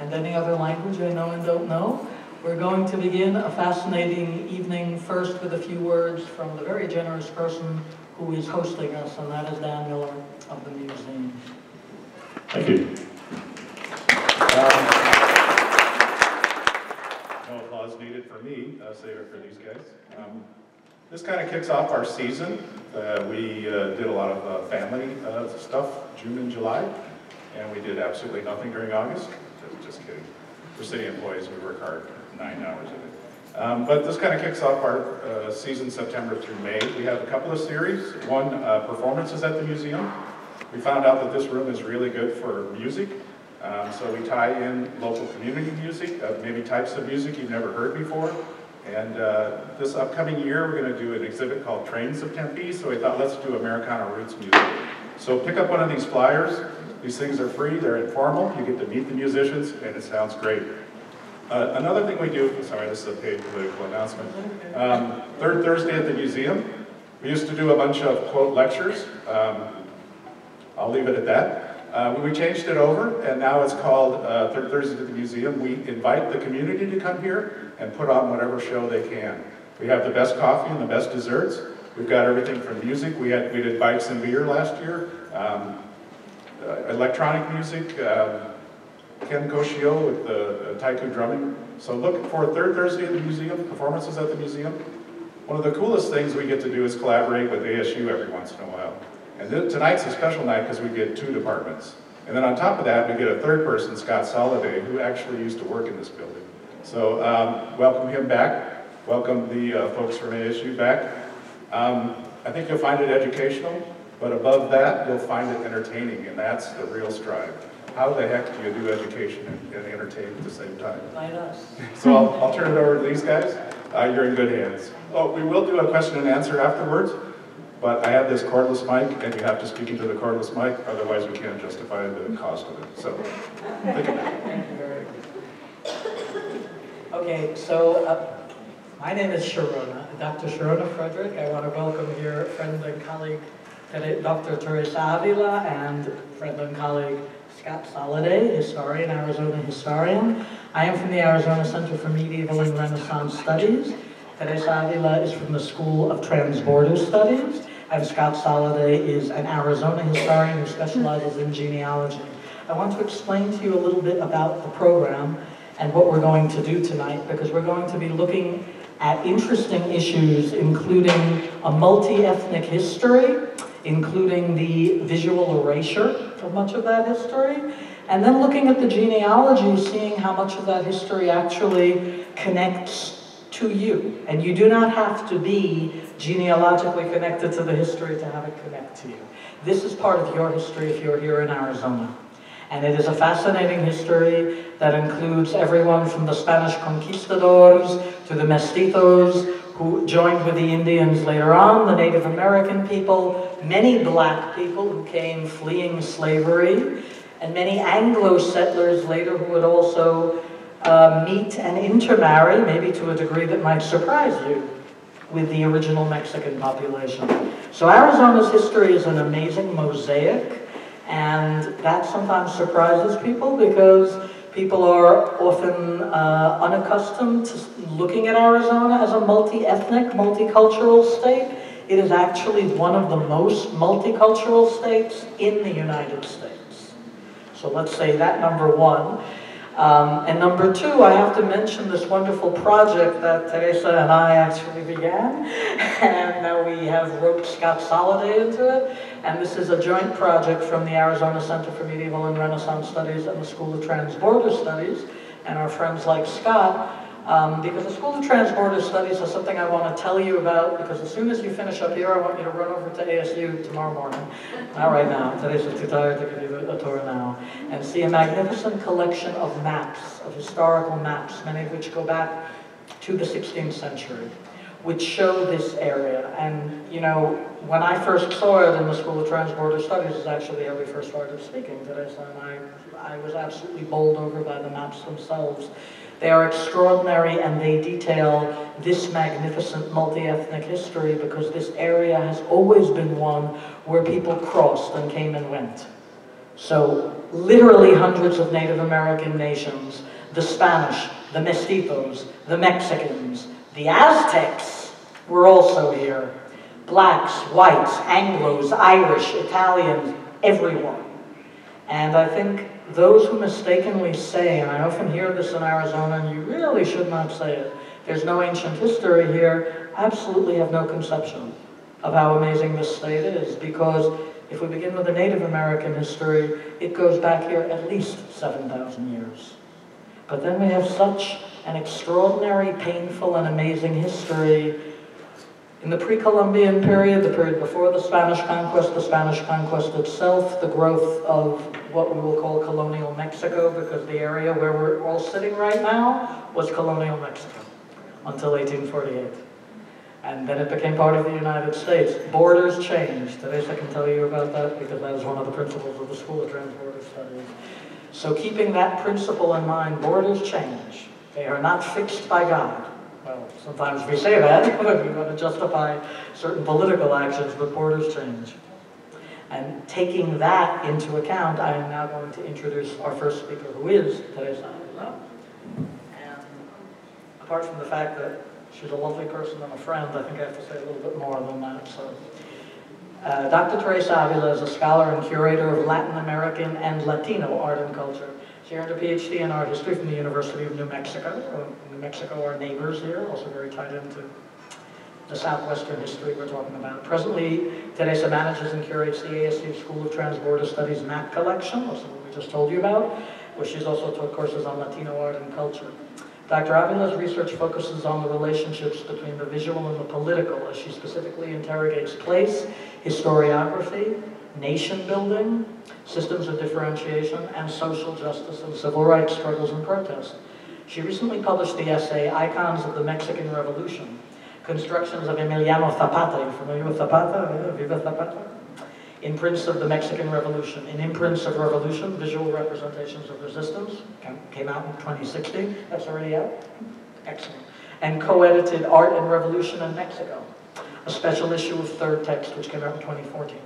and any other language I know and don't know. We're going to begin a fascinating evening first with a few words from the very generous person who is hosting us, and that is Dan Miller of the museum. Thank you. No applause needed for me, save it for these guys. This kind of kicks off our season. We did a lot of family stuff, June and July, and we did absolutely nothing during August. Just kidding. We're city employees, we work hard, 9 hours a day. But this kind of kicks off our season September through May. We have a couple of series. One, performances at the museum. We found out that this room is really good for music. So we tie in local community music, maybe types of music you've never heard before. And this upcoming year, we're going to do an exhibit called Trains of Tempe. So we thought, let's do Americana roots music. So pick up one of these flyers. These things are free, they're informal. You get to meet the musicians, and it sounds great. Another thing we do, sorry, this is a paid political announcement. Third Thursday at the museum, we used to do a bunch of, quote, lectures. I'll leave it at that. We changed it over, and now it's called Third Thursday at the Museum. We invite the community to come here and put on whatever show they can. We have the best coffee and the best desserts. We've got everything from music. We did bikes and beer last year. Electronic music. Ken Koshio with the taiko drumming. So look for Third Thursday at the museum, performances at the museum. One of the coolest things we get to do is collaborate with ASU every once in a while. And tonight's a special night because we get 2 departments. And then on top of that, we get a third person, Scott Solliday, who actually used to work in this building. So welcome him back. Welcome the folks from ASU back. I think you'll find it educational, but above that, you'll find it entertaining, and that's the real strive. How the heck do you do education and entertain at the same time? By us. So I'll turn it over to these guys. You're in good hands. Oh, we will do a question and answer afterwards, but I have this cordless mic, and you have to speak into the cordless mic, otherwise we can't justify the cost of it. So, think of that. Thank you very much. Okay, so my name is Sharonah, Dr. Sharonah Fredrick. I want to welcome here friend and colleague, Dr. Theresa Avila, and friend and colleague, Scott Solliday, historian, Arizona historian. I am from the Arizona Center for Medieval and Renaissance Studies. Theresa Avila is from the School of Transborder Studies, and Scott Solliday is an Arizona historian who specializes in genealogy. I want to explain to you a little bit about the program and what we're going to do tonight, because we're going to be looking at interesting issues, including a multi-ethnic history, including the visual erasure of much of that history, and then looking at the genealogy, seeing how much of that history actually connects to you. And you do not have to be genealogically connected to the history to have it connect to you. This is part of your history if you're here in Arizona. And it is a fascinating history that includes everyone from the Spanish conquistadors to the mestizos, who joined with the Indians later on, the Native American people, many black people who came fleeing slavery, and many Anglo settlers later who would also meet and intermarry, maybe to a degree that might surprise you, with the original Mexican population. So Arizona's history is an amazing mosaic, and that sometimes surprises people because people are often unaccustomed to looking at Arizona as a multi-ethnic, multicultural state. It is actually one of the most multicultural states in the United States. So let's say that number one. And number two, I have to mention this wonderful project that Theresa and I actually began, and now we have roped Scott Solliday into it. And this is a joint project from the Arizona Center for Medieval and Renaissance Studies and the School of Transborder Studies, and our friends like Scott, because the School of Transborder Studies is something I want to tell you about, because as soon as you finish up here, I want you to run over to ASU tomorrow morning. Not right now, Teresa's too tired to give you a tour now, and see a magnificent collection of maps, of historical maps, many of which go back to the 16th century, which show this area. And, you know, when I first saw it in the School of Transborder Studies, is actually how we first started speaking, Teresa, and I was absolutely bowled over by the maps themselves. They are extraordinary, and they detail this magnificent multi-ethnic history, because this area has always been one where people crossed and came and went. So literally hundreds of Native American nations, the Spanish, the Mestizos, the Mexicans, the Aztecs were also here. Blacks, whites, Anglos, Irish, Italians, everyone. And I think those who mistakenly say, and I often hear this in Arizona, and you really should not say it, there's no ancient history here, absolutely have no conception of how amazing this state is, because if we begin with the Native American history, it goes back here at least 7,000 years. But then we have such an extraordinary, painful, and amazing history in the pre-Columbian period, the period before the Spanish conquest itself, the growth of what we will call colonial Mexico, because the area where we're all sitting right now was colonial Mexico until 1848. And then it became part of the United States. Borders changed. Theresa can tell you about that because that is one of the principles of the School of Transborder Studies. So keeping that principle in mind, borders change. They are not fixed by God. Well, sometimes we say that when we want to justify certain political actions, but borders change. And taking that into account, I am now going to introduce our first speaker, who is Theresa Avila. And apart from the fact that she's a lovely person and a friend, I think I have to say a little bit more than that. So, Dr. Theresa Avila is a scholar and curator of Latin American and Latino art and culture. She earned a PhD in art history from the University of New Mexico. New Mexico are neighbors here, also very tied into the Southwestern history we're talking about. Presently, Theresa manages and curates the ASU School of Transborder Studies map collection, which is what we just told you about, where she's also taught courses on Latino art and culture. Dr. Avila's research focuses on the relationships between the visual and the political, as she specifically interrogates place, historiography, nation building, systems of differentiation, and social justice and civil rights struggles and protests. She recently published the essay, Icons of the Mexican Revolution, Constructions of Emiliano Zapata. You familiar with Zapata? Viva Zapata? Imprints of the Mexican Revolution. In Imprints of Revolution, Visual Representations of Resistance, came out in 2016. That's already out. Excellent. And co-edited Art and Revolution in Mexico, a special issue of Third Text, which came out in 2014.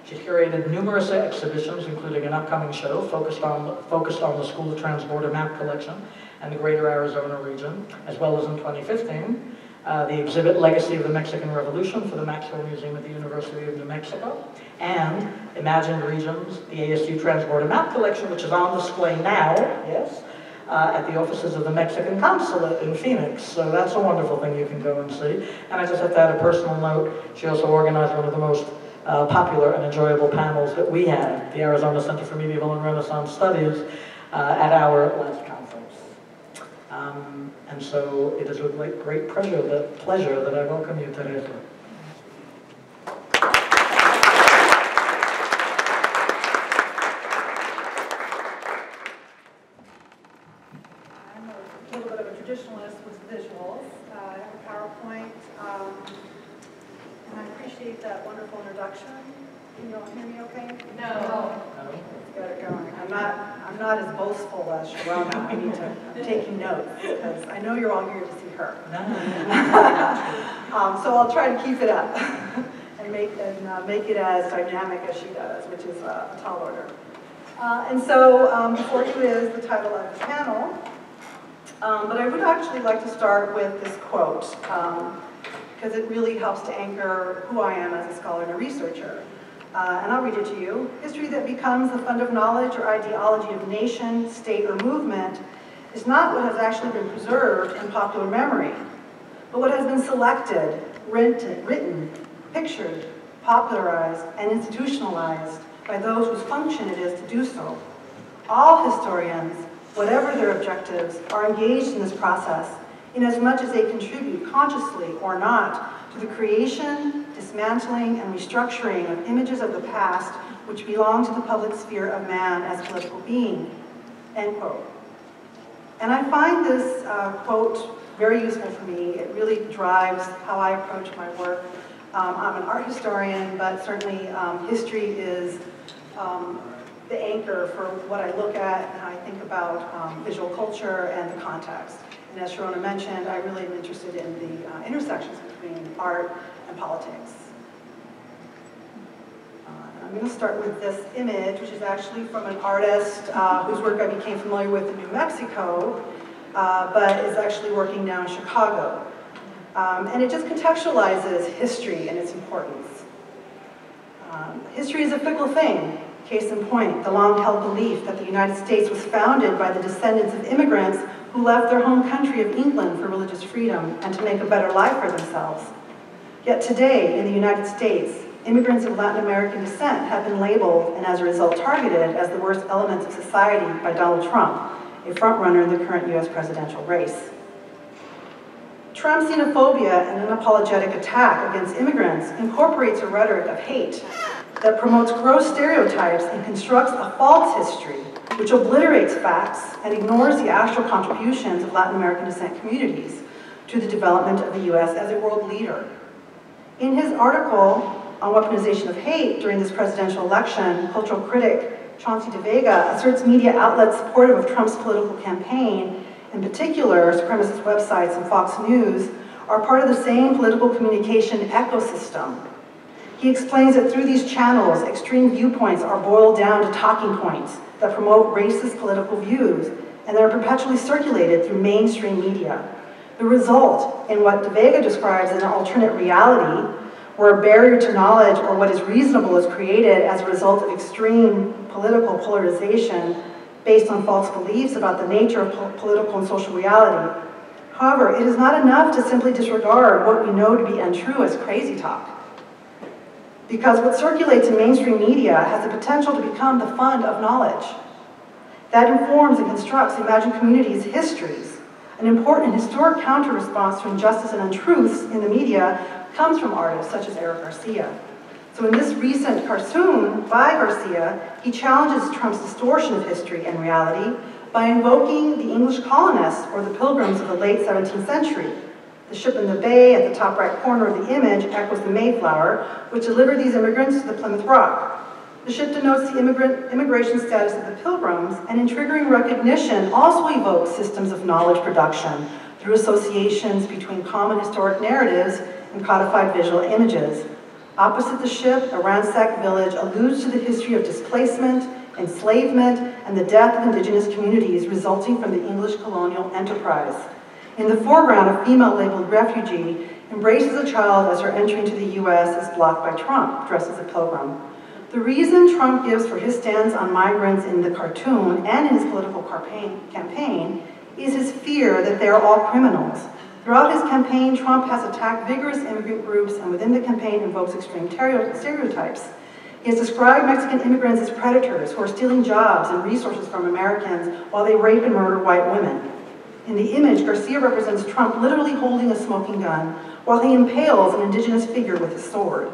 She's curated numerous exhibitions, including an upcoming show focused on the School of Transborder map collection and the greater Arizona region, as well as in 2015, the exhibit Legacy of the Mexican Revolution for the Maxwell Museum at the University of New Mexico, and Imagined Regions, the ASU Transborder Map Collection, which is on display now, yes, at the offices of the Mexican Consulate in Phoenix. So that's a wonderful thing you can go and see. And I just have to add a personal note. She also organized one of the most popular and enjoyable panels that we had, the Arizona Center for Medieval and Renaissance Studies, at our last conference. And so it is with great pleasure that I welcome you, Theresa. I'm a little bit of a traditionalist with visuals. I have a PowerPoint, and I appreciate that wonderful introduction. Can you all hear me okay? No. Let's get it going. I'm not as boastful as Sharonah. I need to take notes because I know you're all here to see her. So I'll try to keep it up and make it as dynamic as she does, which is a tall order. And so before you is the title of the panel. But I would actually like to start with this quote because it really helps to anchor who I am as a scholar and a researcher. And I'll read it to you. History that becomes the fund of knowledge or ideology of nation, state, or movement is not what has actually been preserved in popular memory, but what has been selected, written, pictured, popularized, and institutionalized by those whose function it is to do so. All historians, whatever their objectives, are engaged in this process inasmuch as they contribute consciously or not to the creation, dismantling, and restructuring of images of the past which belong to the public sphere of man as political being, end quote. And I find this quote very useful for me. It really drives how I approach my work. I'm an art historian, but certainly history is the anchor for what I look at and I think about visual culture and the context. And as Sharonah mentioned, I really am interested in the intersections between art and politics. I'm I'm going to start with this image, which is actually from an artist whose work I became familiar with in New Mexico, but is actually working now in Chicago. And it just contextualizes history and its importance. History is a fickle thing. Case in point, the long-held belief that the United States was founded by the descendants of immigrants who left their home country of England for religious freedom and to make a better life for themselves. Yet today, in the United States, immigrants of Latin American descent have been labeled and as a result targeted as the worst elements of society by Donald Trump, a frontrunner in the current US presidential race. Trump's xenophobia and unapologetic attack against immigrants incorporates a rhetoric of hate that promotes gross stereotypes and constructs a false history which obliterates facts and ignores the actual contributions of Latin American descent communities to the development of the US as a world leader. In his article on weaponization of hate during this presidential election, cultural critic Chauncey DeVega asserts media outlets supportive of Trump's political campaign, in particular supremacist websites and Fox News, are part of the same political communication ecosystem. He explains that through these channels, extreme viewpoints are boiled down to talking points that promote racist political views and that are perpetually circulated through mainstream media. The result in what DeVega describes as an alternate reality, where a barrier to knowledge or what is reasonable is created as a result of extreme political polarization based on false beliefs about the nature of political and social reality. However, it is not enough to simply disregard what we know to be untrue as crazy talk. Because what circulates in mainstream media has the potential to become the fund of knowledge. That informs and constructs imagined communities' histories. An important historic counter-response to injustice and untruths in the media comes from artists such as Eric Garcia. So in this recent cartoon by Garcia, he challenges Trump's distortion of history and reality by invoking the English colonists or the pilgrims of the late 17th century. The ship in the bay at the top right corner of the image echoes the Mayflower, which delivered these immigrants to the Plymouth Rock. The ship denotes the immigration status of the pilgrims, and in triggering recognition also evokes systems of knowledge production through associations between common historic narratives and codified visual images. Opposite the ship, a ransacked village alludes to the history of displacement, enslavement, and the death of indigenous communities resulting from the English colonial enterprise. In the foreground, a female-labeled refugee embraces a child as her entry into the US is blocked by Trump, dressed as a pilgrim. The reason Trump gives for his stance on migrants in the cartoon and in his political campaign is his fear that they are all criminals. Throughout his campaign, Trump has attacked vigorous immigrant groups and within the campaign invokes extreme stereotypes. He has described Mexican immigrants as predators who are stealing jobs and resources from Americans while they rape and murder white women. In the image, Garcia represents Trump literally holding a smoking gun while he impales an indigenous figure with his sword.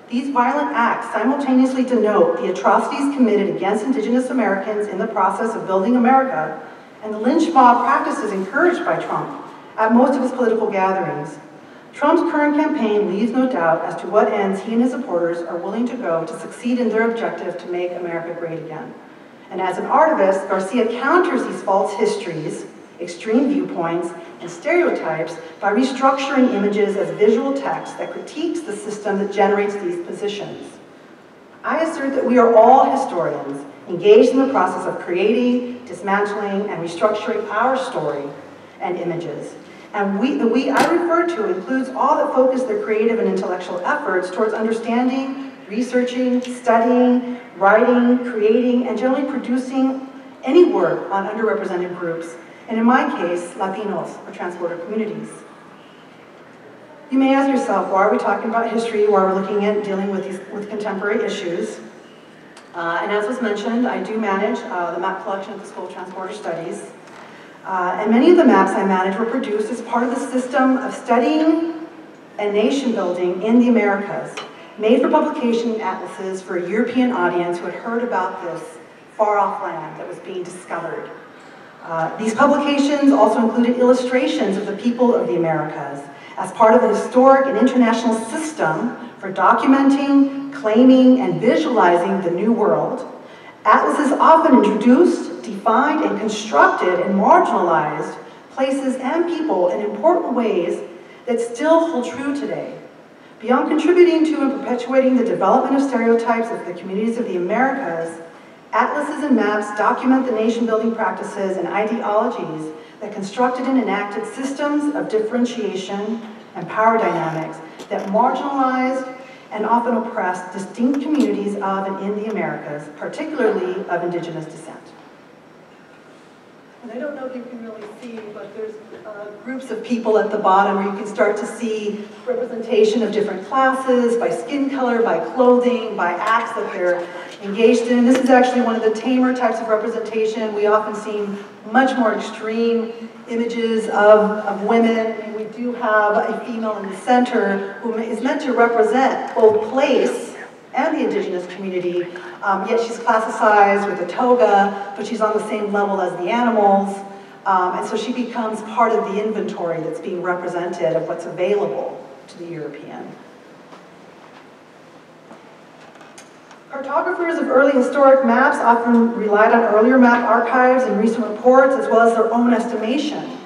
These violent acts simultaneously denote the atrocities committed against indigenous Americans in the process of building America and the lynch mob practices encouraged by Trump at most of his political gatherings. Trump's current campaign leaves no doubt as to what ends he and his supporters are willing to go to succeed in their objective to make America great again. And as an artivist, Garcia counters these false histories, extreme viewpoints, and stereotypes by restructuring images as visual text that critiques the system that generates these positions. I assert that we are all historians engaged in the process of creating, dismantling, and restructuring our story and images. And the we I refer to includes all that focus their creative and intellectual efforts towards understanding, researching, studying, writing, creating, and generally producing any work on underrepresented groups, and in my case, Latinos or transborder communities. You may ask yourself, why are we talking about history, why we're looking at dealing with contemporary issues? And as was mentioned, I do manage the map collection at the School of Transborder Studies. And many of the maps I manage were produced as part of the system of studying and nation building in the Americas, made for publication in atlases for a European audience who had heard about this far-off land that was being discovered. These publications also included illustrations of the people of the Americas as part of a historic and international system for documenting, claiming, and visualizing the New World. Atlases often introduced, defined, and constructed and marginalized places and people in important ways that still hold true today. Beyond contributing to and perpetuating the development of stereotypes of the communities of the Americas, atlases and maps document the nation-building practices and ideologies that constructed and enacted systems of differentiation and power dynamics that marginalized and often oppressed distinct communities of and in the Americas, particularly of indigenous descent. And I don't know if you can really see, but there's groups of people at the bottom where you can start to see representation of different classes, by skin color, by clothing, by acts that they're engaged in. This is actually one of the tamer types of representation. We often see much more extreme images of women. And we do have a female in the center who is meant to represent both place and the indigenous community, yet she's classicized with a toga, but she's on the same level as the animals. And so she becomes part of the inventory that's being represented of what's available to the European. Cartographers of early historic maps often relied on earlier map archives and recent reports, as well as their own estimation.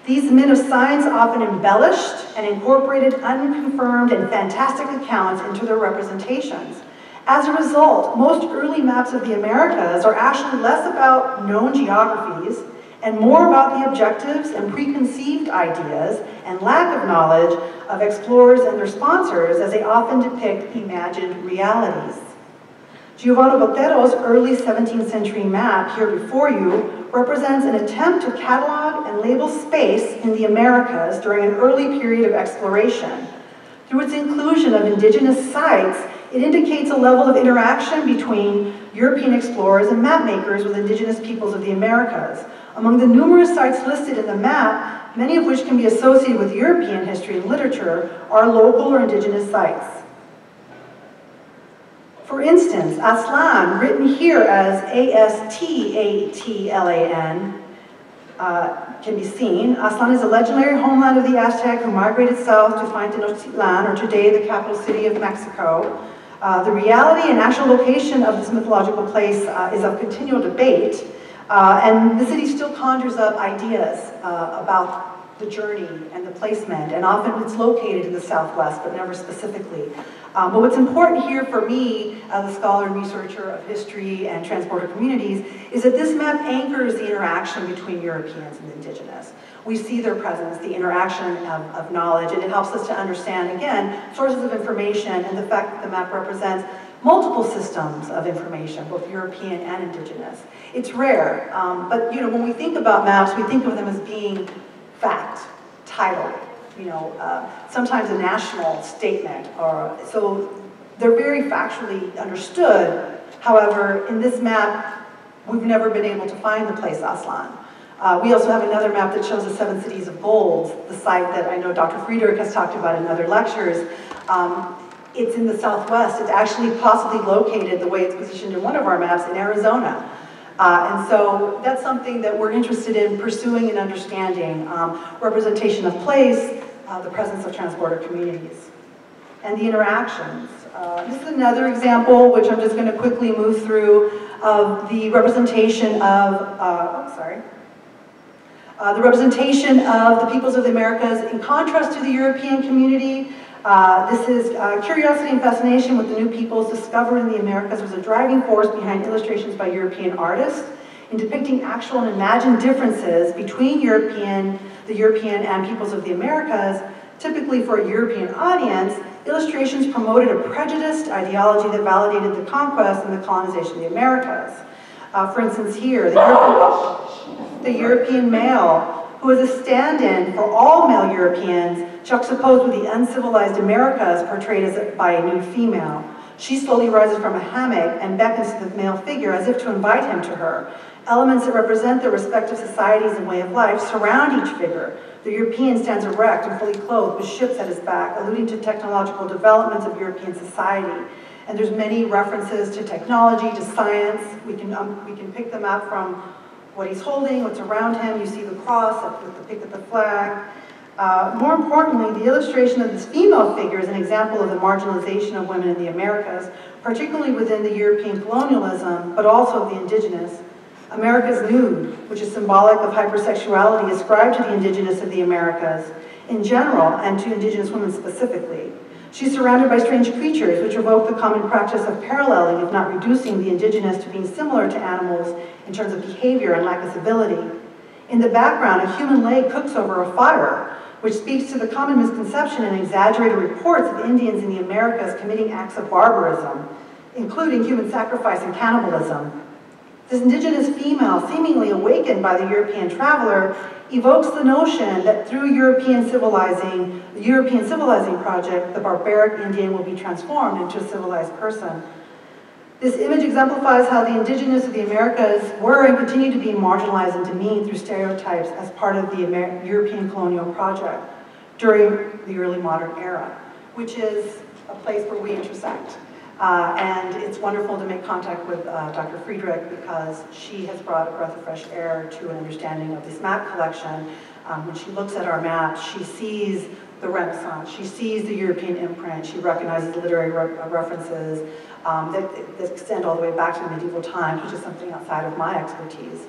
These men of science often embellished and incorporated unconfirmed and fantastic accounts into their representations. As a result, most early maps of the Americas are actually less about known geographies and more about the objectives and preconceived ideas and lack of knowledge of explorers and their sponsors, as they often depict imagined realities. Giovanni Botero's early 17th century map, here before you, represents an attempt to catalog and label space in the Americas during an early period of exploration. Through its inclusion of indigenous sites, it indicates a level of interaction between European explorers and map makers with indigenous peoples of the Americas. Among the numerous sites listed in the map, many of which can be associated with European history and literature, are local or indigenous sites. For instance, Aslan, written here as A-S-T-A-T-L-A-N, can be seen. Aslan is a legendary homeland of the Aztec who migrated south to find Tenochtitlan, or today the capital city of Mexico. The reality and actual location of this mythological place is of continual debate, and the city still conjures up ideas about the journey and the placement, and often it's located in the southwest, but never specifically. But what's important here for me, as a scholar and researcher of history and transborder communities, is that this map anchors the interaction between Europeans and indigenous. We see their presence, the interaction of knowledge, and it helps us to understand, again, sources of information and the fact that the map represents multiple systems of information, both European and indigenous. It's rare, but when we think about maps, we think of them as being fact, title, sometimes a national statement, so they're very factually understood. However, in this map, we've never been able to find the place Aslan. We also have another map that shows the 7 cities of gold, the site that I know Dr. Fredrick has talked about in other lectures. It's in the southwest. It's actually possibly located, the way it's positioned in one of our maps, in Arizona. And so that's something that we're interested in pursuing and understanding. Representation of place, the presence of transborder communities, and the interactions. This is another example, which I'm just going to quickly move through, of the representation of, the representation of the peoples of the Americas in contrast to the European community. This is curiosity and fascination with the new peoples discovered in the Americas was a driving force behind illustrations by European artists in depicting actual and imagined differences between the European and peoples of the Americas. Typically for a European audience, illustrations promoted a prejudiced ideology that validated the conquest and the colonization of the Americas. For instance here, the European male, who is a stand-in for all male Europeans, juxtaposed with the uncivilized Americas portrayed by a nude female. She slowly rises from a hammock and beckons to the male figure as if to invite him to her. Elements that represent their respective societies and way of life surround each figure. The European stands erect and fully clothed with ships at his back, alluding to technological developments of European society. And there's many references to technology, to science. We can pick them up from what he's holding, what's around him. You see the cross with the pick of the flag. More importantly, the illustration of this female figure is an example of the marginalization of women in the Americas, particularly within the European colonialism, but also of the indigenous. America's nude, which is symbolic of hypersexuality ascribed to the indigenous of the Americas in general and to indigenous women specifically. She's surrounded by strange creatures, which evoke the common practice of paralleling, if not reducing, the indigenous to being similar to animals in terms of behavior and lack of civility. In the background, a human leg cooks over a fire, which speaks to the common misconception and exaggerated reports of Indians in the Americas committing acts of barbarism, including human sacrifice and cannibalism. This indigenous female, seemingly awakened by the European traveler, evokes the notion that through the European civilizing project, the barbaric Indian will be transformed into a civilized person. This image exemplifies how the indigenous of the Americas were and continue to be marginalized and demeaned through stereotypes as part of the European colonial project during the early modern era, which is a place where we intersect. And it's wonderful to make contact with Dr. Fredrick because she has brought a breath of fresh air to an understanding of this map collection. When she looks at our maps, she sees the Renaissance, she sees the European imprint, she recognizes literary references that extend all the way back to the medieval times, which is something outside of my expertise.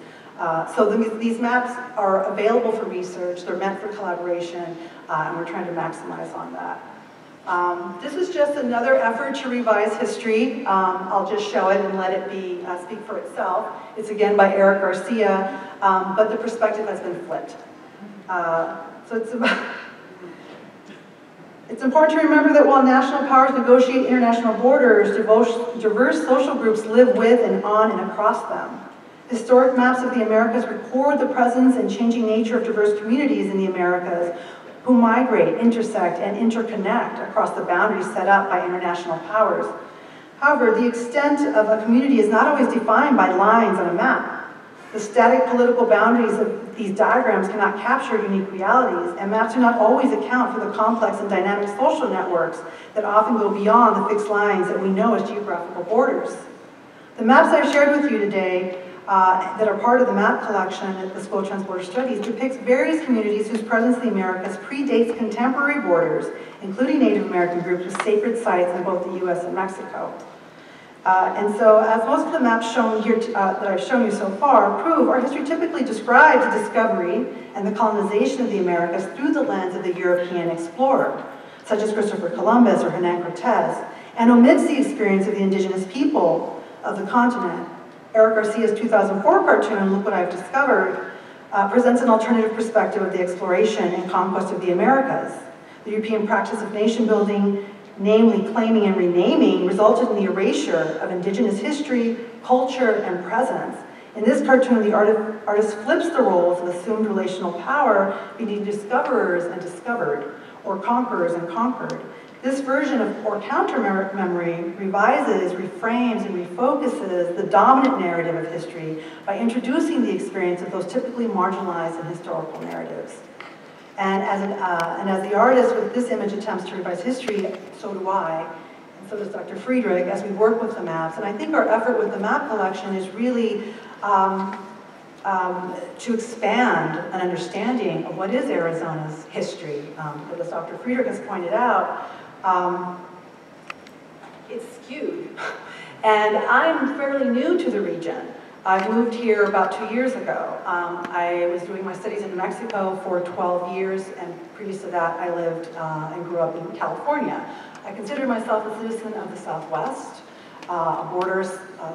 So these maps are available for research, they're meant for collaboration, and we're trying to maximize on that. This is just another effort to revise history. I'll just show it and let it be speak for itself. It's again by Eric Garcia, but the perspective has been flipped. It's important to remember that while national powers negotiate international borders, diverse social groups live with and on and across them. Historic maps of the Americas record the presence and changing nature of diverse communities in the Americas who migrate, intersect, and interconnect across the boundaries set up by international powers. However, the extent of a community is not always defined by lines on a map. The static political boundaries of these diagrams cannot capture unique realities, and maps do not always account for the complex and dynamic social networks that often go beyond the fixed lines that we know as geographical borders. The maps I've shared with you today that are part of the map collection at the School of Transborder Studies depicts various communities whose presence in the Americas predates contemporary borders, including Native American groups with sacred sites in both the US and Mexico. And so, as most of the maps shown here that I've shown you so far prove, our history typically describes the discovery and the colonization of the Americas through the lens of the European explorer, such as Christopher Columbus or Hernan Cortez, and omits the experience of the indigenous people of the continent. Eric Garcia's 2004 cartoon, Look What I've Discovered, presents an alternative perspective of the exploration and conquest of the Americas. The European practice of nation building, namely claiming and renaming, resulted in the erasure of indigenous history, culture, and presence. In this cartoon, the artist flips the roles of assumed relational power between discoverers and discovered, or conquerors and conquered. This version of, or counter-memory, revises, reframes, and refocuses the dominant narrative of history by introducing the experience of those typically marginalized in historical narratives. And as the artist with this image attempts to revise history, so do I, and so does Dr. Fredrick, as we work with the maps. And I think our effort with the map collection is really to expand an understanding of what is Arizona's history. But as Dr. Fredrick has pointed out, it's skewed. And I'm fairly new to the region. I moved here about 2 years ago. I was doing my studies in Mexico for 12 years, and previous to that I lived and grew up in California. I consider myself a citizen of the Southwest, a border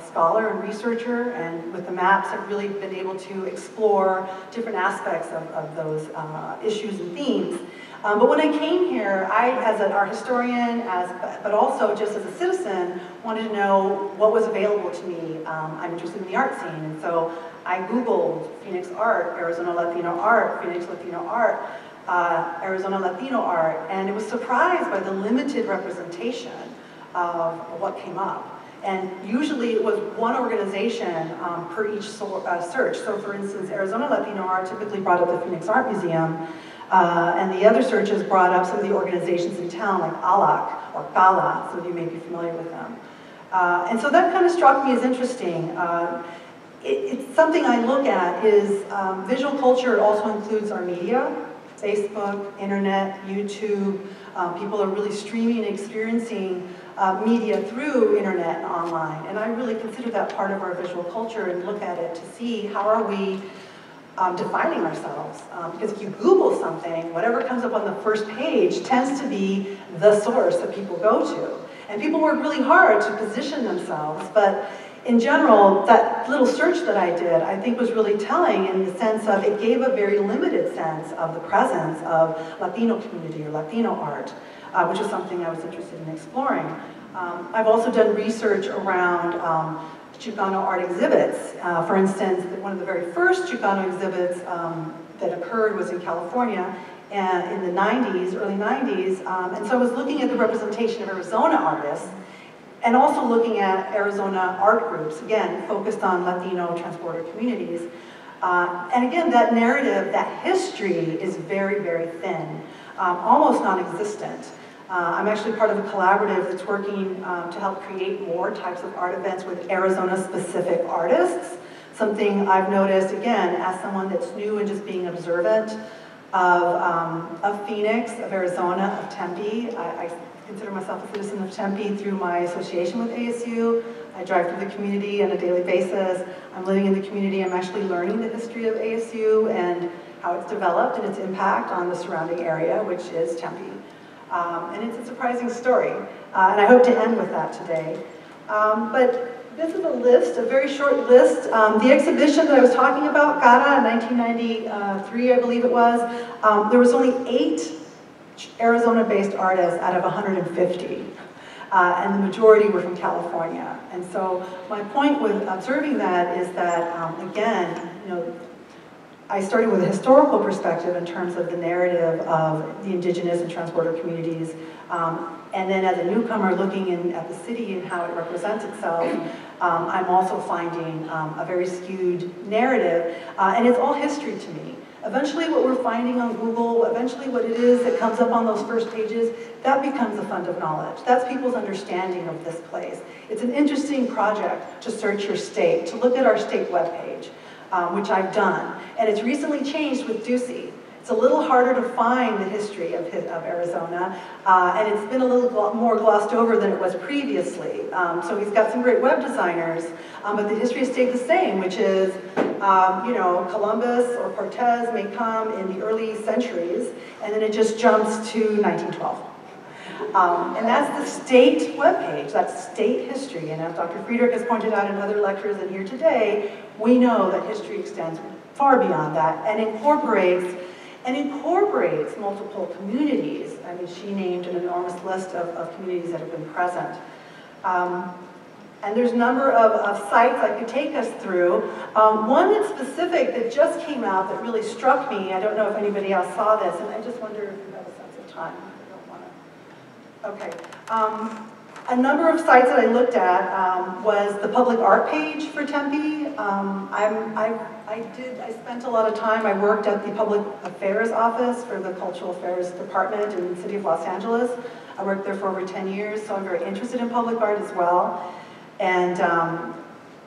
scholar and researcher, and with the maps I've really been able to explore different aspects of those issues and themes. But when I came here, I, as an art historian, but also just as a citizen, wanted to know what was available to me. I'm interested in the art scene, and so I Googled Phoenix art, Arizona Latino art, Phoenix Latino art, Arizona Latino art, and it was surprised by the limited representation of what came up. And usually it was one organization per each search. So for instance, Arizona Latino art typically brought up the Phoenix Art Museum, and the other searches brought up some of the organizations in town, like ALAC or CALA, some of you may be familiar with them. And so that kind of struck me as interesting. It's something I look at is visual culture also includes our media, Facebook, internet, YouTube. People are really streaming and experiencing media through internet and online. And I really consider that part of our visual culture and look at it to see how are we defining ourselves. Because if you Google something, whatever comes up on the first page tends to be the source that people go to. And people work really hard to position themselves, but in general, that little search that I did, I think was really telling in the sense of it gave a very limited sense of the presence of Latino community or Latino art, which is something I was interested in exploring. I've also done research around Chicano art exhibits. For instance, one of the very first Chicano exhibits that occurred was in California in the 90s, early 90s. And so I was looking at the representation of Arizona artists and also looking at Arizona art groups, again, focused on Latino transborder communities. And again, that narrative, that history is very, very thin, almost non-existent. I'm actually part of a collaborative that's working to help create more types of art events with Arizona-specific artists. Something I've noticed, again, as someone that's new and just being observant of Phoenix, of Arizona, of Tempe. I consider myself a citizen of Tempe through my association with ASU. I drive through the community on a daily basis. I'm living in the community. I'm actually learning the history of ASU and how it's developed and its impact on the surrounding area, which is Tempe. And it's a surprising story. And I hope to end with that today. But this is a list, a very short list. The exhibition that I was talking about, Gara, in 1993, I believe it was, there was only 8 Arizona-based artists out of 150. And the majority were from California. And so my point with observing that is that, again, I started with a historical perspective in terms of the narrative of the indigenous and transborder communities. And then as a newcomer looking at the city and how it represents itself, I'm also finding a very skewed narrative. And it's all history to me. Eventually what we're finding on Google, eventually what it is that comes up on those first pages, that becomes a fund of knowledge. That's people's understanding of this place. It's an interesting project to search your state, to look at our state webpage, which I've done. And it's recently changed with Ducey. It's a little harder to find the history of Arizona, and it's been a little more glossed over than it was previously. So he's got some great web designers, but the history has stayed the same, which is, Columbus or Cortez may come in the early centuries, and then it just jumps to 1912. And that's the state webpage, that's state history. And as Dr. Fredrick has pointed out in other lectures and here today, we know that history extends far beyond that and incorporates multiple communities. I mean, she named an enormous list of communities that have been present. And there's a number of sites I could take us through. One that's specific that just came out that really struck me, I don't know if anybody else saw this, and I just wonder if you have a sense of time. I don't want to. Okay. A number of sites that I looked at was the public art page for Tempe. I spent a lot of time, I worked at the Public Affairs Office for the Cultural Affairs Department in the city of Los Angeles. I worked there for over 10 years, so I'm very interested in public art as well. And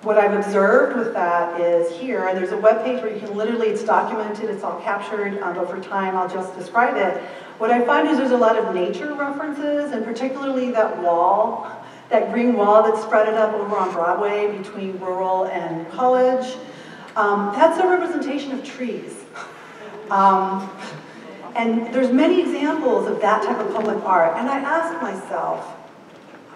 what I've observed with that is here, and there's a webpage where you can literally, it's documented, it's all captured, but for time I'll just describe it. What I find is there's a lot of nature references, and particularly that wall, that green wall that's spreaded up over on Broadway between Rural and College. That's a representation of trees. And there's many examples of that type of public art, and I ask myself,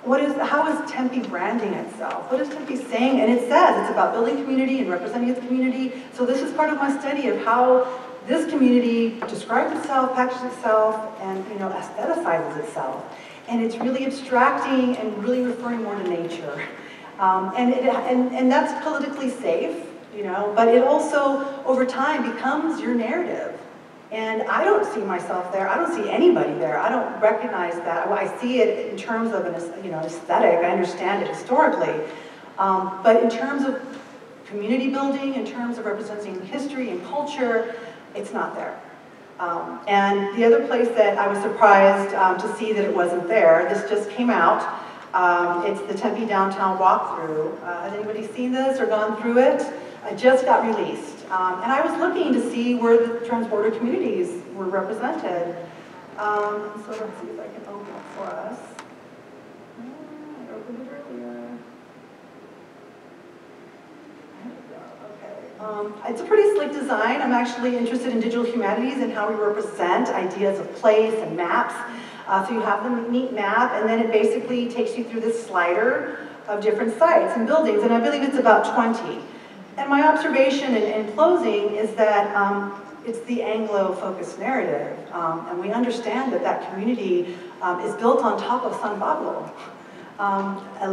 how is Tempe branding itself? What is Tempe saying? And it says it's about building community and representing its community. So this is part of my study of how this community describes itself, packages itself, and aestheticizes itself. And it's really abstracting and really referring more to nature. And that's politically safe, but it also, over time, becomes your narrative. And I don't see myself there. I don't see anybody there. I don't recognize that. I see it in terms of an aesthetic. I understand it historically. But in terms of community building, in terms of representing history and culture, it's not there. And the other place that I was surprised to see that it wasn't there, this just came out. It's the Tempe Downtown Walkthrough. Has anybody seen this or gone through it? It just got released. And I was looking to see where the transborder communities were represented. So let's see if I can open it for us. I opened it earlier. There we go, okay. It's a pretty slick design. I'm actually interested in digital humanities and how we represent ideas of place and maps. So you have the neat map, and then it basically takes you through this slider of different sites and buildings, and I believe it's about 20. And my observation in closing is that it's the Anglo-focused narrative, and we understand that that community is built on top of San Pablo.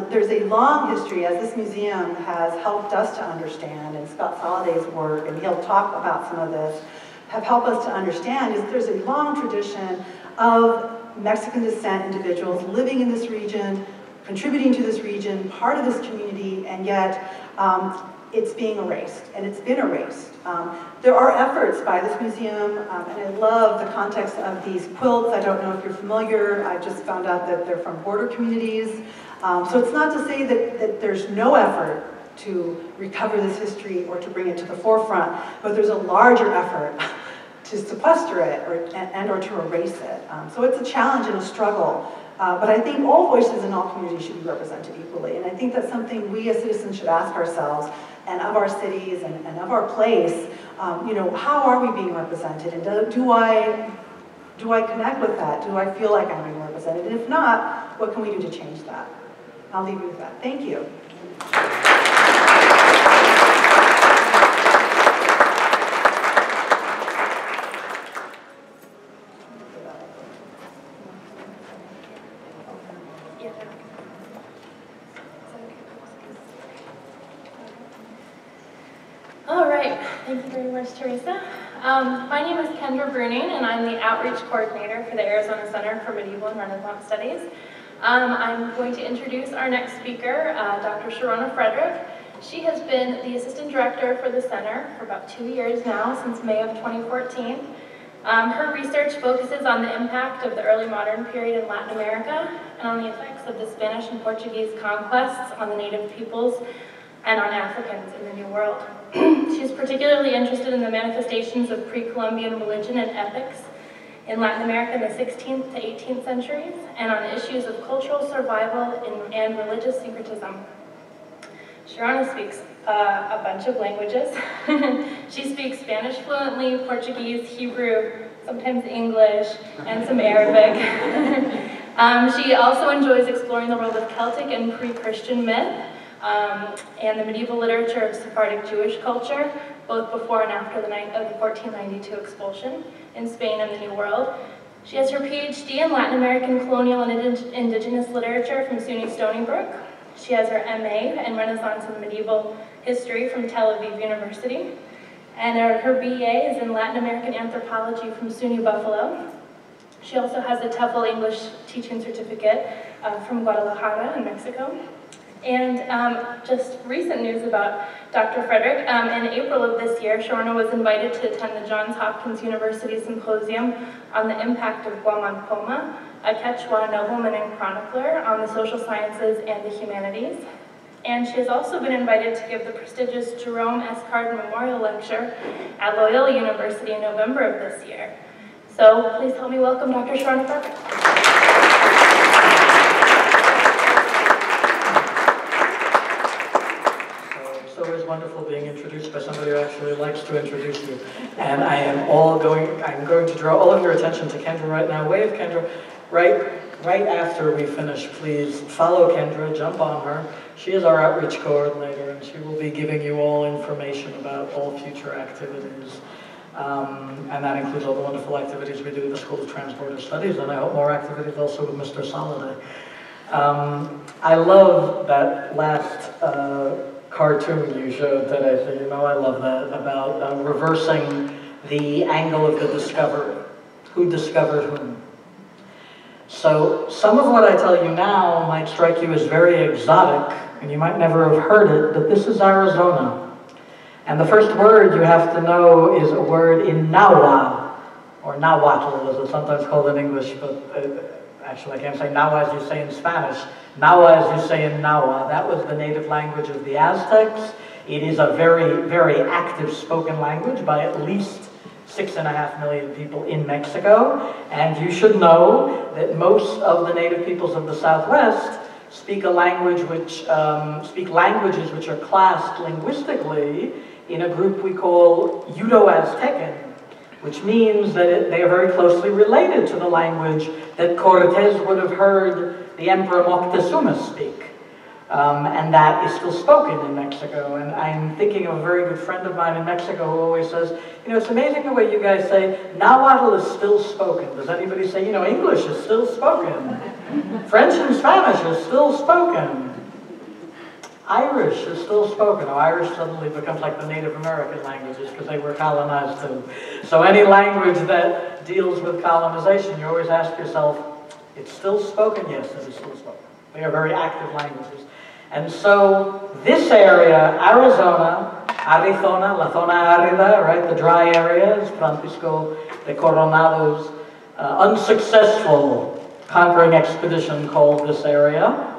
There's a long history, as this museum has helped us to understand, and Scott Solliday's work, and he'll talk about some of this, have helped us to understand, is there's a long tradition of Mexican descent individuals living in this region, contributing to this region, part of this community, and yet it's being erased, and it's been erased. There are efforts by this museum, and I love the context of these quilts. I don't know if you're familiar. I just found out that they're from border communities. So it's not to say that there's no effort to recover this history or to bring it to the forefront, but there's a larger effort to sequester it or to erase it. So it's a challenge and a struggle. But I think all voices in all communities should be represented equally. And I think that's something we as citizens should ask ourselves, and of our cities and of our place, you know, how are we being represented? And do I connect with that? Do I feel like I'm being represented? And if not, what can we do to change that? I'll leave you with that. Thank you. Thank you very much, Theresa. My name is Kendra Bruning, and I'm the Outreach Coordinator for the Arizona Center for Medieval and Renaissance Studies. I'm going to introduce our next speaker, Dr. Sharonah Fredrick. She has been the Assistant Director for the Center for about 2 years now, since May of 2014. Her research focuses on the impact of the early modern period in Latin America and on the effects of the Spanish and Portuguese conquests on the native peoples and on Africans in the New World. She's particularly interested in the manifestations of pre-Columbian religion and ethics in Latin America in the 16th to 18th centuries, and on issues of cultural survival and religious syncretism. Sharonah speaks a bunch of languages. She speaks Spanish fluently, Portuguese, Hebrew, sometimes English, and some Arabic. She also enjoys exploring the world of Celtic and pre-Christian myth, and the medieval literature of Sephardic Jewish culture, both before and after the 1492 expulsion in Spain and the New World. She has her PhD in Latin American colonial and indigenous literature from SUNY Stony Brook. She has her MA in Renaissance and Medieval History from Tel Aviv University. And her BA is in Latin American Anthropology from SUNY Buffalo. She also has a TEFL English teaching certificate from Guadalajara in Mexico. And just recent news about Dr. Fredrick. In April of this year, Sharonah was invited to attend the Johns Hopkins University Symposium on the impact of Guaman Poma, a Quechua nobleman and chronicler on the social sciences and the humanities. And she has also been invited to give the prestigious Jerome S. Card Memorial Lecture at Loyola University in November of this year. So please help me welcome Dr. Sharonah Fredrick. It's wonderful being introduced by somebody who actually likes to introduce you. And I'm going to draw all of your attention to Kendra right now. Wave, Kendra. Right after we finish, please follow Kendra, jump on her. She is our outreach coordinator, and she will be giving you all information about all future activities. And that includes all the wonderful activities we do at the School of Transborder Studies, and I hope more activities also with Mr. Solliday. I love that last cartoon you showed today, so you know I love that, about reversing the angle of the discovery. Who discovered whom? So some of what I tell you now might strike you as very exotic, and you might never have heard it, but this is Arizona. And the first word you have to know is a word in Nahuatl, or Nahuatl as it's sometimes called in English, but actually I can't say Nahua as you say in Spanish. Nahua as you say in Nahua. That was the native language of the Aztecs. It is a very, very active spoken language by at least 6.5 million people in Mexico. And you should know that most of the native peoples of the Southwest speak a language which, speak languages which are classed linguistically in a group we call Udo-Aztecan, which means that they are very closely related to the language that Cortes would have heard the Emperor Moctezuma speak. And that is still spoken in Mexico. And I'm thinking of a very good friend of mine in Mexico who always says, you know, it's amazing the way you guys say, Nahuatl is still spoken. Does anybody say, you know, English is still spoken? French and Spanish is still spoken. Irish is still spoken. Oh, Irish suddenly becomes like the Native American languages because they were colonized too. So any language that deals with colonization, you always ask yourself, it's still spoken? Yes, it is still spoken. They are very active languages. And so this area, Arizona, Arizona, La Zona Arida, right, the dry areas, Francisco de Coronado's unsuccessful conquering expedition called this area.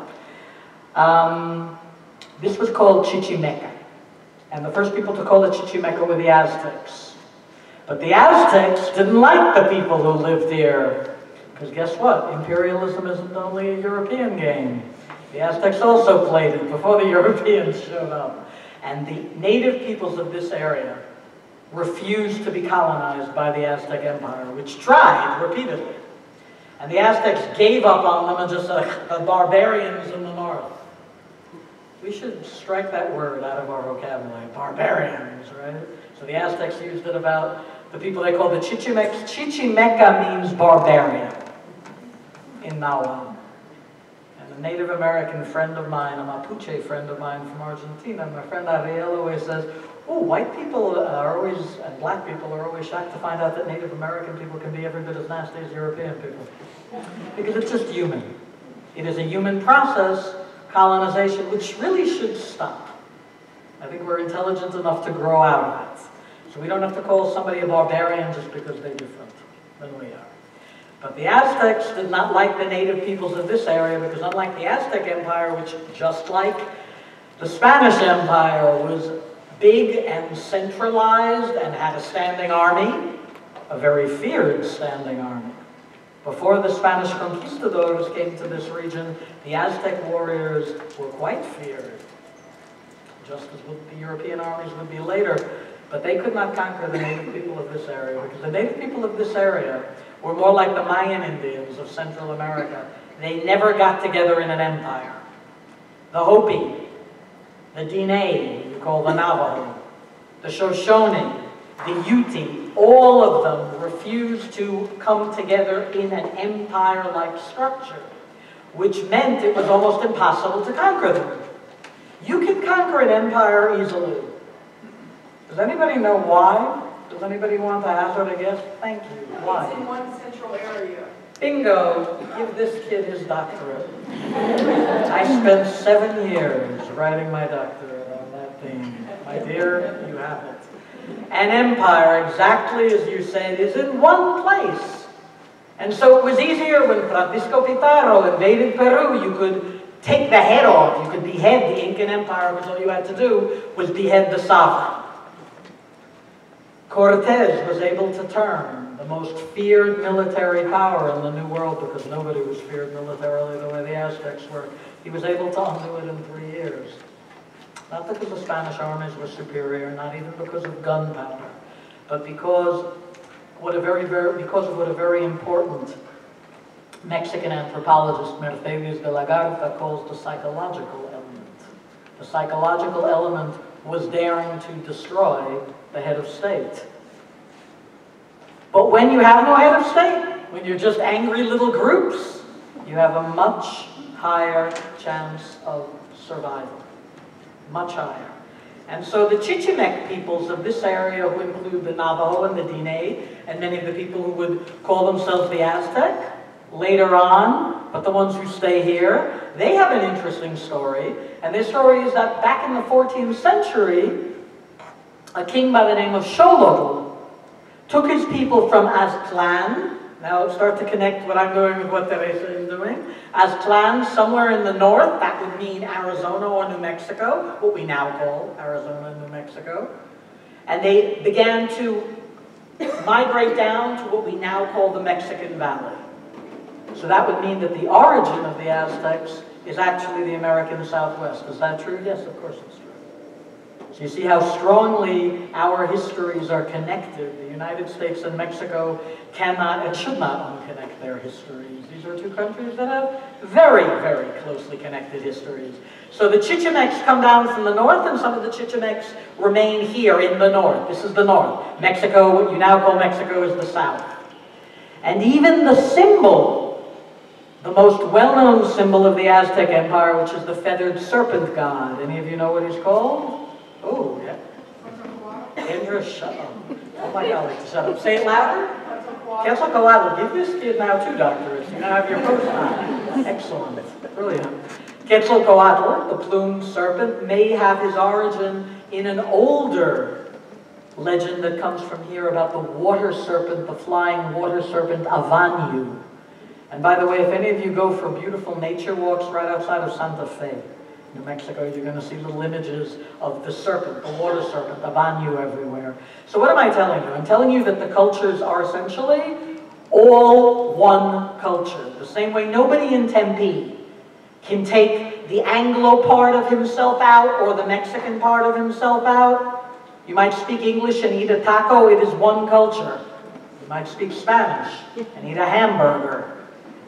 This was called Chichimeca. And the first people to call it Chichimeca were the Aztecs. But the Aztecs didn't like the people who lived here. Because guess what? Imperialism isn't only a European game. The Aztecs also played it before the Europeans showed up. And the native peoples of this area refused to be colonized by the Aztec Empire, which tried repeatedly. And the Aztecs gave up on them and just said, the barbarians in the north. We should strike that word out of our vocabulary, barbarians, right? So the Aztecs used it about the people they called the Chichimecs. Chichimeca means barbarian in Nahuatl. And a Native American friend of mine, a Mapuche friend of mine from Argentina, my friend Ariel always says, oh, white people are always, and black people are always shocked to find out that Native American people can be every bit as nasty as European people. Because it's just human. It is a human process, colonization, which really should stop. I think we're intelligent enough to grow out of it. So we don't have to call somebody a barbarian just because they're different than we are. But the Aztecs did not like the native peoples of this area because unlike the Aztec Empire, which just like the Spanish Empire was big and centralized and had a standing army, a very feared standing army. Before the Spanish conquistadors came to this region, the Aztec warriors were quite feared, just as the European armies would be later. But they could not conquer the native people of this area, because the native people of this area were more like the Mayan Indians of Central America. They never got together in an empire. The Hopi, the Diné, you call the Navajo, the Shoshone, the Ute, all of them refused to come together in an empire-like structure, which meant it was almost impossible to conquer them. You can conquer an empire easily. Does anybody know why? Does anybody want to hazard a guess? Thank you. Why? It's in one central area. Bingo! Give this kid his doctorate. I spent 7 years writing my doctorate on that theme. My dear, you have it. An empire, exactly as you said, is in one place. And so it was easier when Francisco Pizarro invaded Peru. You could take the head off. You could behead the Incan Empire because all you had to do was behead the sovereign. Cortes was able to turn the most feared military power in the New World, because nobody was feared militarily the way the Aztecs were. He was able to undo it in 3 years. Not because the Spanish armies were superior, not even because of gunpowder, but because of what a very important Mexican anthropologist, Mercedes de la Garza, calls the psychological element. The psychological element was daring to destroy the head of state. But when you have no head of state, when you're just angry little groups, you have a much higher chance of survival. Much higher. And so the Chichimec peoples of this area, who include the Navajo and the Diné, and many of the people who would call themselves the Aztec, later on, but the ones who stay here, they have an interesting story. And their story is that back in the 14th century, a king by the name of Xolotl took his people from Aztlan. Now start to connect what I'm doing with what Theresa is doing. Aztlan, somewhere in the north, that would mean Arizona or New Mexico, what we now call Arizona and New Mexico. And they began to migrate down to what we now call the Mexican Valley. So that would mean that the origin of the Aztecs is actually the American Southwest. Is that true? Yes, of course it's true. So you see how strongly our histories are connected. The United States and Mexico cannot and should not unconnect their histories. These are two countries that have very, very closely connected histories. So the Chichimecs come down from the north, and some of the Chichimecs remain here in the north. This is the north. Mexico, what you now call Mexico, is the south. And even the symbol, the most well-known symbol of the Aztec Empire, which is the feathered serpent god. Any of you know what he's called? Oh, yeah. Kendra, shut up. Oh my God, shut up. Say it louder. Quetzalcoatl. Give this kid now 2 doctorates. You now have your postdoc. Excellent. Brilliant. Quetzalcoatl, the plumed serpent, may have his origin in an older legend that comes from here about the water serpent, the flying water serpent Avanyu. And by the way, if any of you go for beautiful nature walks right outside of Santa Fe, New Mexico, you're going to see little images of the serpent, the water serpent, Avanyu everywhere. So what am I telling you? I'm telling you that the cultures are essentially all one culture. The same way nobody in Tempe can take the Anglo part of himself out or the Mexican part of himself out. You might speak English and eat a taco, it is one culture. You might speak Spanish and eat a hamburger.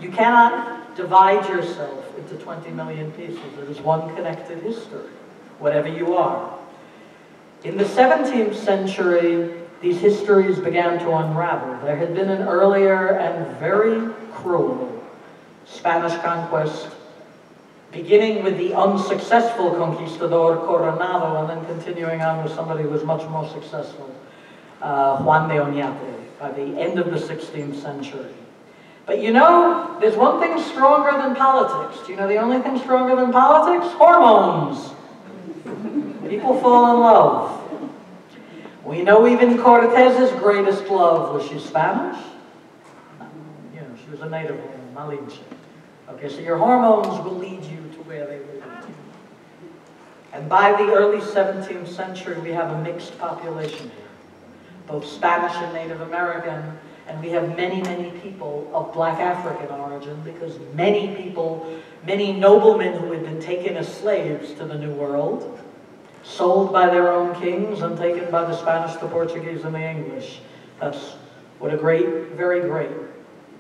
You cannot divide yourself into 20 million pieces. It is one connected history, whatever you are. In the 17th century, these histories began to unravel. There had been an earlier and very cruel Spanish conquest, beginning with the unsuccessful conquistador Coronado, and then continuing on with somebody who was much more successful, Juan de Oñate, by the end of the 16th century. But you know, there's one thing stronger than politics. Do you know the only thing stronger than politics? Hormones. People fall in love. We know even Cortez's greatest love, was she Spanish? You know, she was a native woman, Malinche. Okay, so your hormones will lead you to where they will lead you. And by the early 17th century, we have a mixed population here, both Spanish and Native American, and we have many, many people of black African origin, because many people, many noblemen who had been taken as slaves to the New World, sold by their own kings and taken by the Spanish, the Portuguese, and the English. That's what a great, very great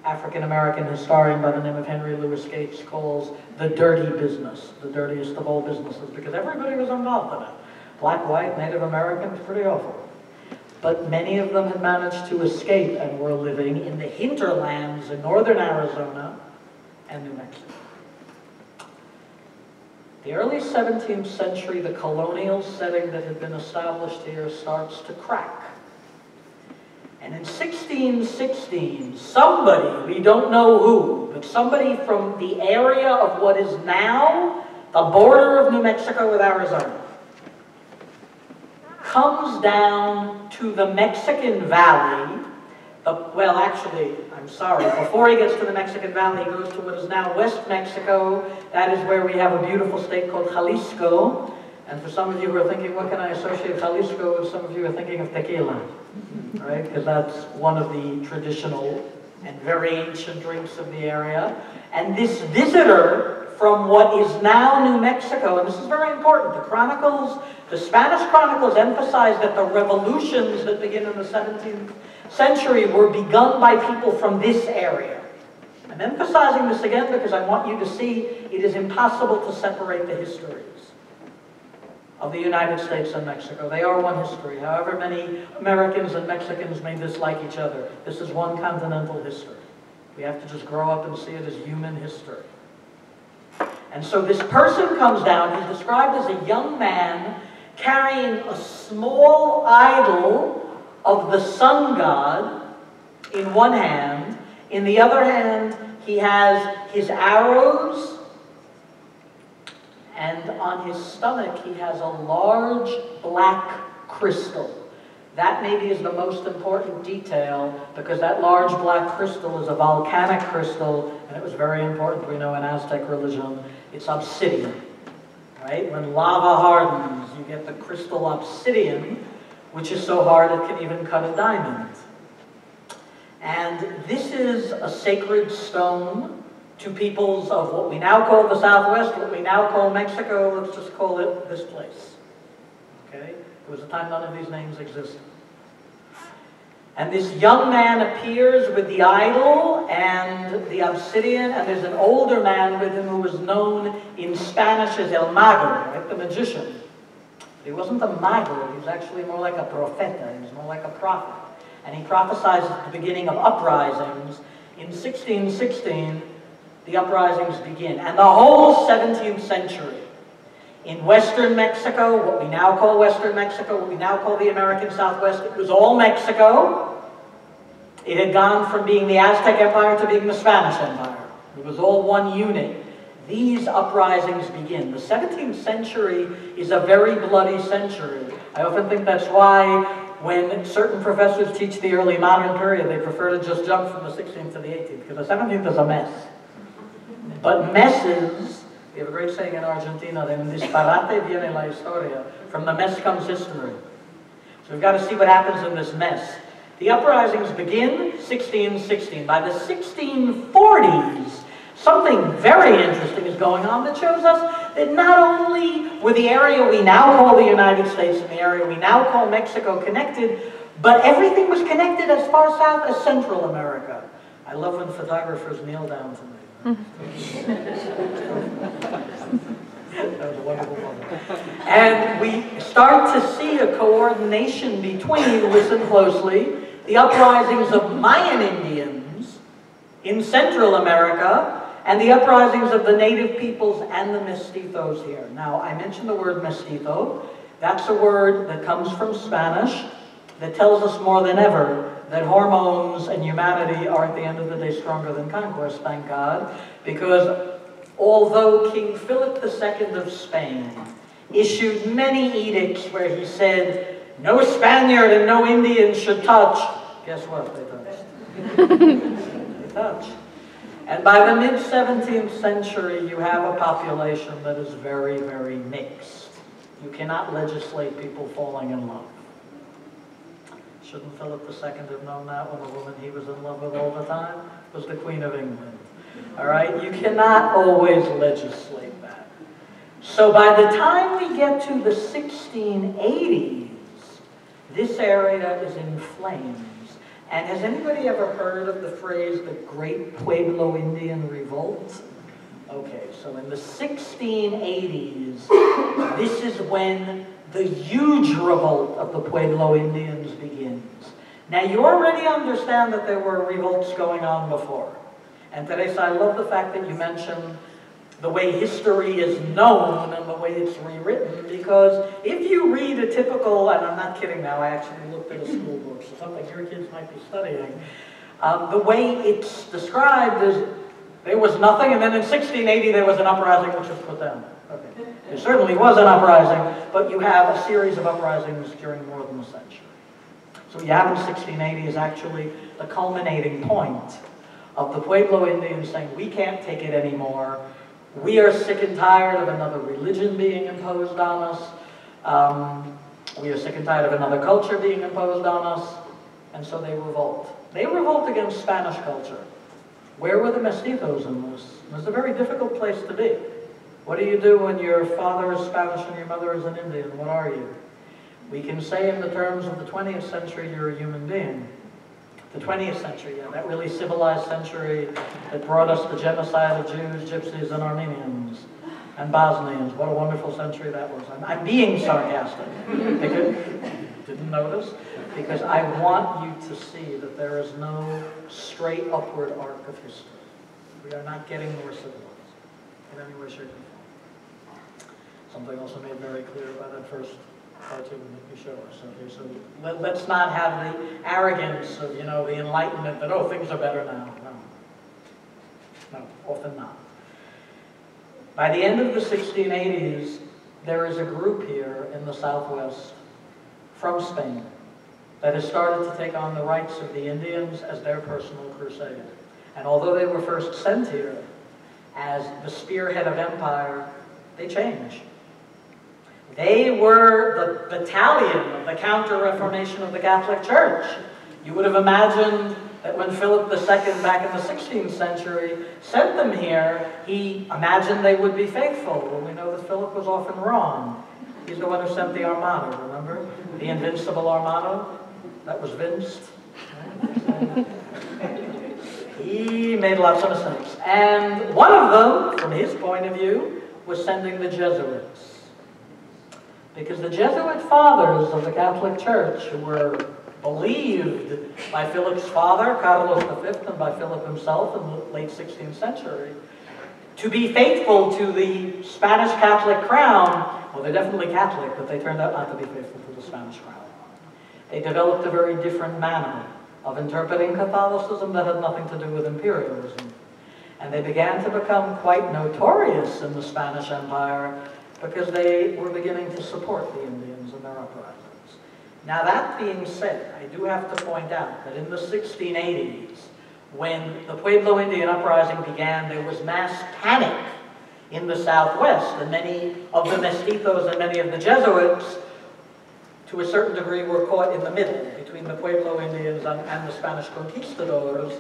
African-American historian by the name of Henry Louis Gates calls the dirty business, the dirtiest of all businesses, because everybody was involved in it. Black, white, Native Americans, pretty awful. But many of them had managed to escape and were living in the hinterlands in northern Arizona and New Mexico. The early 17th century, the colonial setting that had been established here starts to crack. And in 1616, somebody, we don't know who, but somebody from the area of what is now the border of New Mexico with Arizona, comes down to the Mexican Valley. Well, actually, I'm sorry, before he gets to the Mexican Valley, he goes to what is now West Mexico. That is where we have a beautiful state called Jalisco. And for some of you who are thinking, what can I associate Jalisco with? Some of you are thinking of tequila, right? Because that's one of the traditional and very ancient drinks of the area. And this visitor from what is now New Mexico, and this is very important, the Spanish chronicles emphasize that the revolutions that begin in the 17th century were begun by people from this area. I'm emphasizing this again because I want you to see it is impossible to separate the histories of the United States and Mexico. They are one history. However many Americans and Mexicans may dislike each other, this is one continental history. We have to just grow up and see it as human history. And so this person comes down, he's described as a young man carrying a small idol of the sun god in one hand. In the other hand, he has his arrows, and on his stomach he has a large black crystal. That maybe is the most important detail, because that large black crystal is a volcanic crystal, and it was very important, we know in Aztec religion, it's obsidian. Right? When lava hardens, you get the crystal obsidian, which is so hard it can even cut a diamond. And this is a sacred stone to peoples of what we now call the Southwest, what we now call Mexico. Let's just call it this place. Okay? There was a time none of these names existed. And this young man appears with the idol and the obsidian, and there's an older man with him who was known in Spanish as El Mago, right, the magician. But he wasn't a mago, he was actually more like a profeta, he was more like a prophet. And he prophesies at the beginning of uprisings. In 1616, the uprisings begin. And the whole 17th century, in Western Mexico, what we now call Western Mexico, what we now call the American Southwest, it was all Mexico. It had gone from being the Aztec Empire to being the Spanish Empire. It was all one unit. These uprisings begin. The 17th century is a very bloody century. I often think that's why when certain professors teach the early modern period, they prefer to just jump from the 16th to the 18th, because the 17th is a mess. But messes, we have a great saying in Argentina, de un disparate viene la historia. From the mess comes history. So we've got to see what happens in this mess. The uprisings begin 1616. By the 1640s, something very interesting is going on that shows us that not only were the area we now call the United States and the area we now call Mexico connected, but everything was connected as far south as Central America. I love when photographers kneel down to me. That was a wonderful moment. And we start to see a coordination between, listen closely, the uprisings of Mayan Indians in Central America and the uprisings of the native peoples and the mestizos here. Now, I mentioned the word mestizo. That's a word that comes from Spanish that tells us more than ever that hormones and humanity are at the end of the day stronger than conquest, thank God, because although King Philip II of Spain issued many edicts where he said, no Spaniard and no Indian should touch, guess what? They touched. They touched. And by the mid-17th century, you have a population that is very, very mixed. You cannot legislate people falling in love. Shouldn't Philip II have known that when the woman he was in love with all the time was the Queen of England? All right? You cannot always legislate that. So by the time we get to the 1680s, this area is in flames. And has anybody ever heard of the phrase, the Great Pueblo Indian Revolt? Okay, so in the 1680s, this is when the huge revolt of the Pueblo Indians begins. Now, you already understand that there were revolts going on before. And Theresa, I love the fact that you mentioned the way history is known and the way it's rewritten, because if you read a typical, and I'm not kidding now, I actually looked at a school book, so something your kids might be studying, the way it's described is there was nothing, and then in 1680 there was an uprising which was put down. Okay. There certainly was an uprising, but you have a series of uprisings during more than a century. So what you have in 1680 is actually the culminating point of the Pueblo Indians saying, we can't take it anymore. We are sick and tired of another religion being imposed on us. We are sick and tired of another culture being imposed on us. And so they revolt. They revolt against Spanish culture. Where were the mestizos in this? It was a very difficult place to be. What do you do when your father is Spanish and your mother is an Indian? What are you? We can say in the terms of the 20th century, you're a human being. The 20th century, yeah, that really civilized century that brought us the genocide of Jews, Gypsies, and Armenians, and Bosnians. What a wonderful century that was. I'm being sarcastic. Didn't notice? Because I want you to see that there is no straight upward arc of history. We are not getting more civilized in any way, shape, or form. Something also made very clear by that first cartoon that you showed us. Okay, so let's not have the arrogance of, you know, the enlightenment that, oh, things are better now. No, often not. By the end of the 1680s, there is a group here in the Southwest from Spain that has started to take on the rights of the Indians as their personal crusade. And although they were first sent here as the spearhead of empire, they changed. They were the battalion of the counter-reformation of the Catholic Church. You would have imagined that when Philip II, back in the 16th century, sent them here, he imagined they would be faithful. Well, we know that Philip was often wrong. He's the one who sent the Armada, remember? The invincible Armada that was vinced. He made lots of mistakes. And one of them, from his point of view, was sending the Jesuits. Because the Jesuit fathers of the Catholic Church, who were believed by Philip's father, Carlos V, and by Philip himself in the late 16th century, to be faithful to the Spanish Catholic crown. Well, they're definitely Catholic, but they turned out not to be faithful to the Spanish crown. They developed a very different manner of interpreting Catholicism that had nothing to do with imperialism. And they began to become quite notorious in the Spanish Empire because they were beginning to support the Indians in their uprisings. Now, that being said, I do have to point out that in the 1680s, when the Pueblo Indian uprising began, there was mass panic in the Southwest, and many of the mestizos and many of the Jesuits, to a certain degree, were caught in the middle between the Pueblo Indians and the Spanish conquistadors.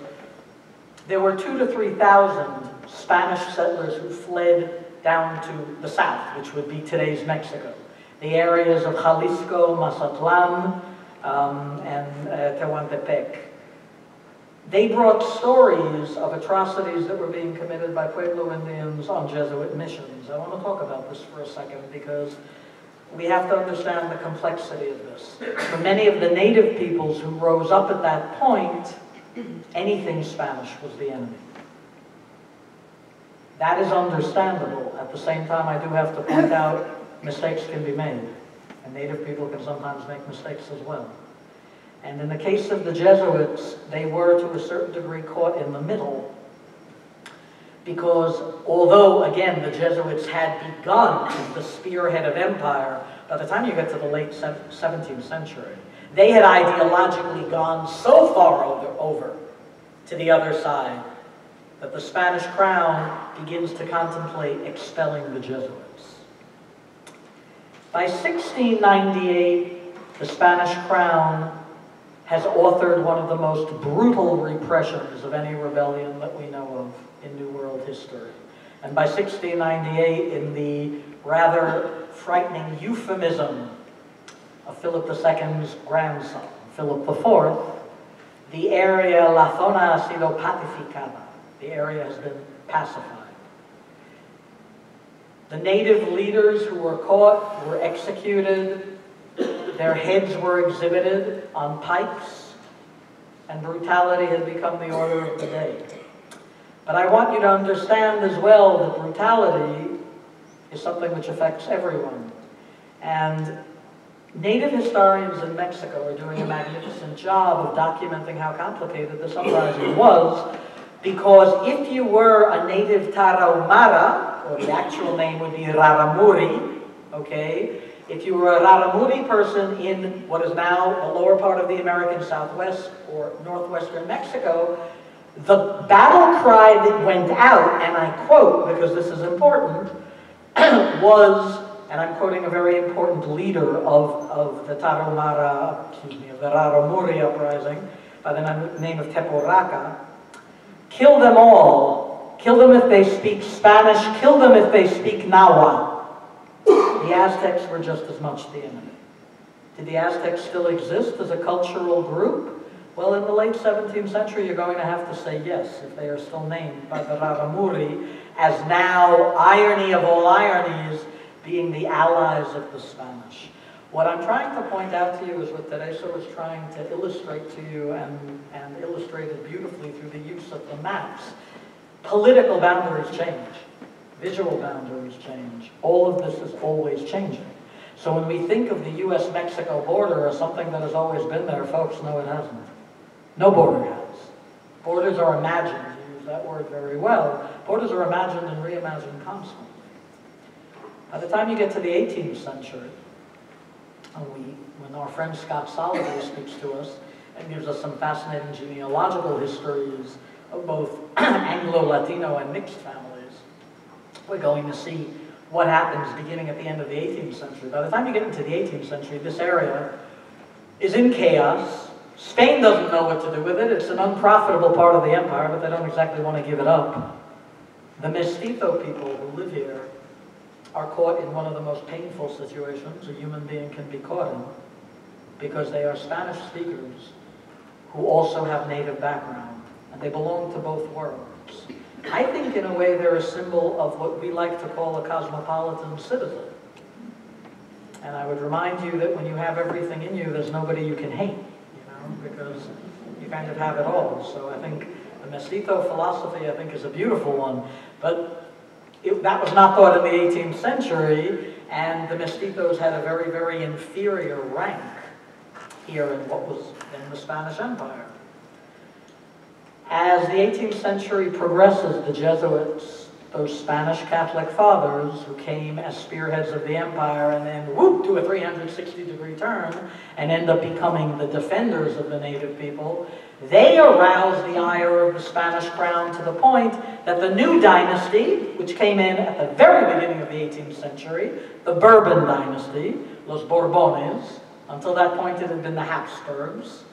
There were 2,000 to 3,000 Spanish settlers who fled down to the south, which would be today's Mexico. The areas of Jalisco, Mazatlan, and Tehuantepec. They brought stories of atrocities that were being committed by Pueblo Indians on Jesuit missions. I want to talk about this for a second because we have to understand the complexity of this. For many of the native peoples who rose up at that point, anything Spanish was the enemy. That is understandable. At the same time, I do have to point out mistakes can be made, and native people can sometimes make mistakes as well. And in the case of the Jesuits, they were to a certain degree caught in the middle, because although, again, the Jesuits had begun as the spearhead of empire, by the time you get to the late 17th century, they had ideologically gone so far over to the other side that the Spanish crown begins to contemplate expelling the Jesuits. By 1698, the Spanish crown has authored one of the most brutal repressions of any rebellion that we know of in New World history. And by 1698, in the rather frightening euphemism of Philip II's grandson, Philip IV, the area, la zona ha sido pacificada. The area has been pacified. The native leaders who were caught were executed. Their heads were exhibited on pikes, and brutality had become the order of the day. But I want you to understand as well that brutality is something which affects everyone. And native historians in Mexico are doing a magnificent job of documenting how complicated this uprising was, because if you were a native Tarahumara, or the actual name would be Raramuri, okay? If you were a Raramuri person in what is now the lower part of the American Southwest or northwestern Mexico, the battle cry that went out, and I quote because this is important, was, and I'm quoting a very important leader of the Tarahumara, of the Raramuri uprising, by the name of Teporaca, kill them all, kill them if they speak Spanish, kill them if they speak Nahua. The Aztecs were just as much the enemy. Did the Aztecs still exist as a cultural group? Well, in the late 17th century, you're going to have to say yes, if they are still named by the Raramuri, as now, irony of all ironies, being the allies of the Spanish. What I'm trying to point out to you is what Theresa was trying to illustrate to you and illustrated beautifully through the use of the maps. Political boundaries change. Visual boundaries change. All of this is always changing. So when we think of the US-Mexico border as something that has always been there, folks, no, it hasn't. No border has. Borders are imagined. You use that word very well. Borders are imagined and reimagined constantly. By the time you get to the 18th century, when our friend Scott Solliday speaks to us and gives us some fascinating genealogical histories of both Anglo, Latino, and mixed families, we're going to see what happens beginning at the end of the 18th century. By the time you get into the 18th century, this area is in chaos. Spain doesn't know what to do with it. It's an unprofitable part of the empire, but they don't exactly want to give it up. The Mestizo people who live here are caught in one of the most painful situations a human being can be caught in, because they are Spanish speakers who also have native background, and they belong to both worlds. I think in a way they're a symbol of what we like to call a cosmopolitan citizen. And I would remind you that when you have everything in you, there's nobody you can hate, because you kind of have it all. So I think the mestizo philosophy, I think, is a beautiful one, but that was not thought in the 18th century, and the mestizos had a very, very inferior rank here in what was in the Spanish Empire. As the 18th century progresses, the Jesuits, those Spanish Catholic fathers who came as spearheads of the empire and then whoop, do a 360-degree turn and end up becoming the defenders of the native people, they arouse the ire of the Spanish crown to the point that the new dynasty, which came in at the very beginning of the 18th century, the Bourbon dynasty, Los Borbones, until that point it had been the Habsburgs.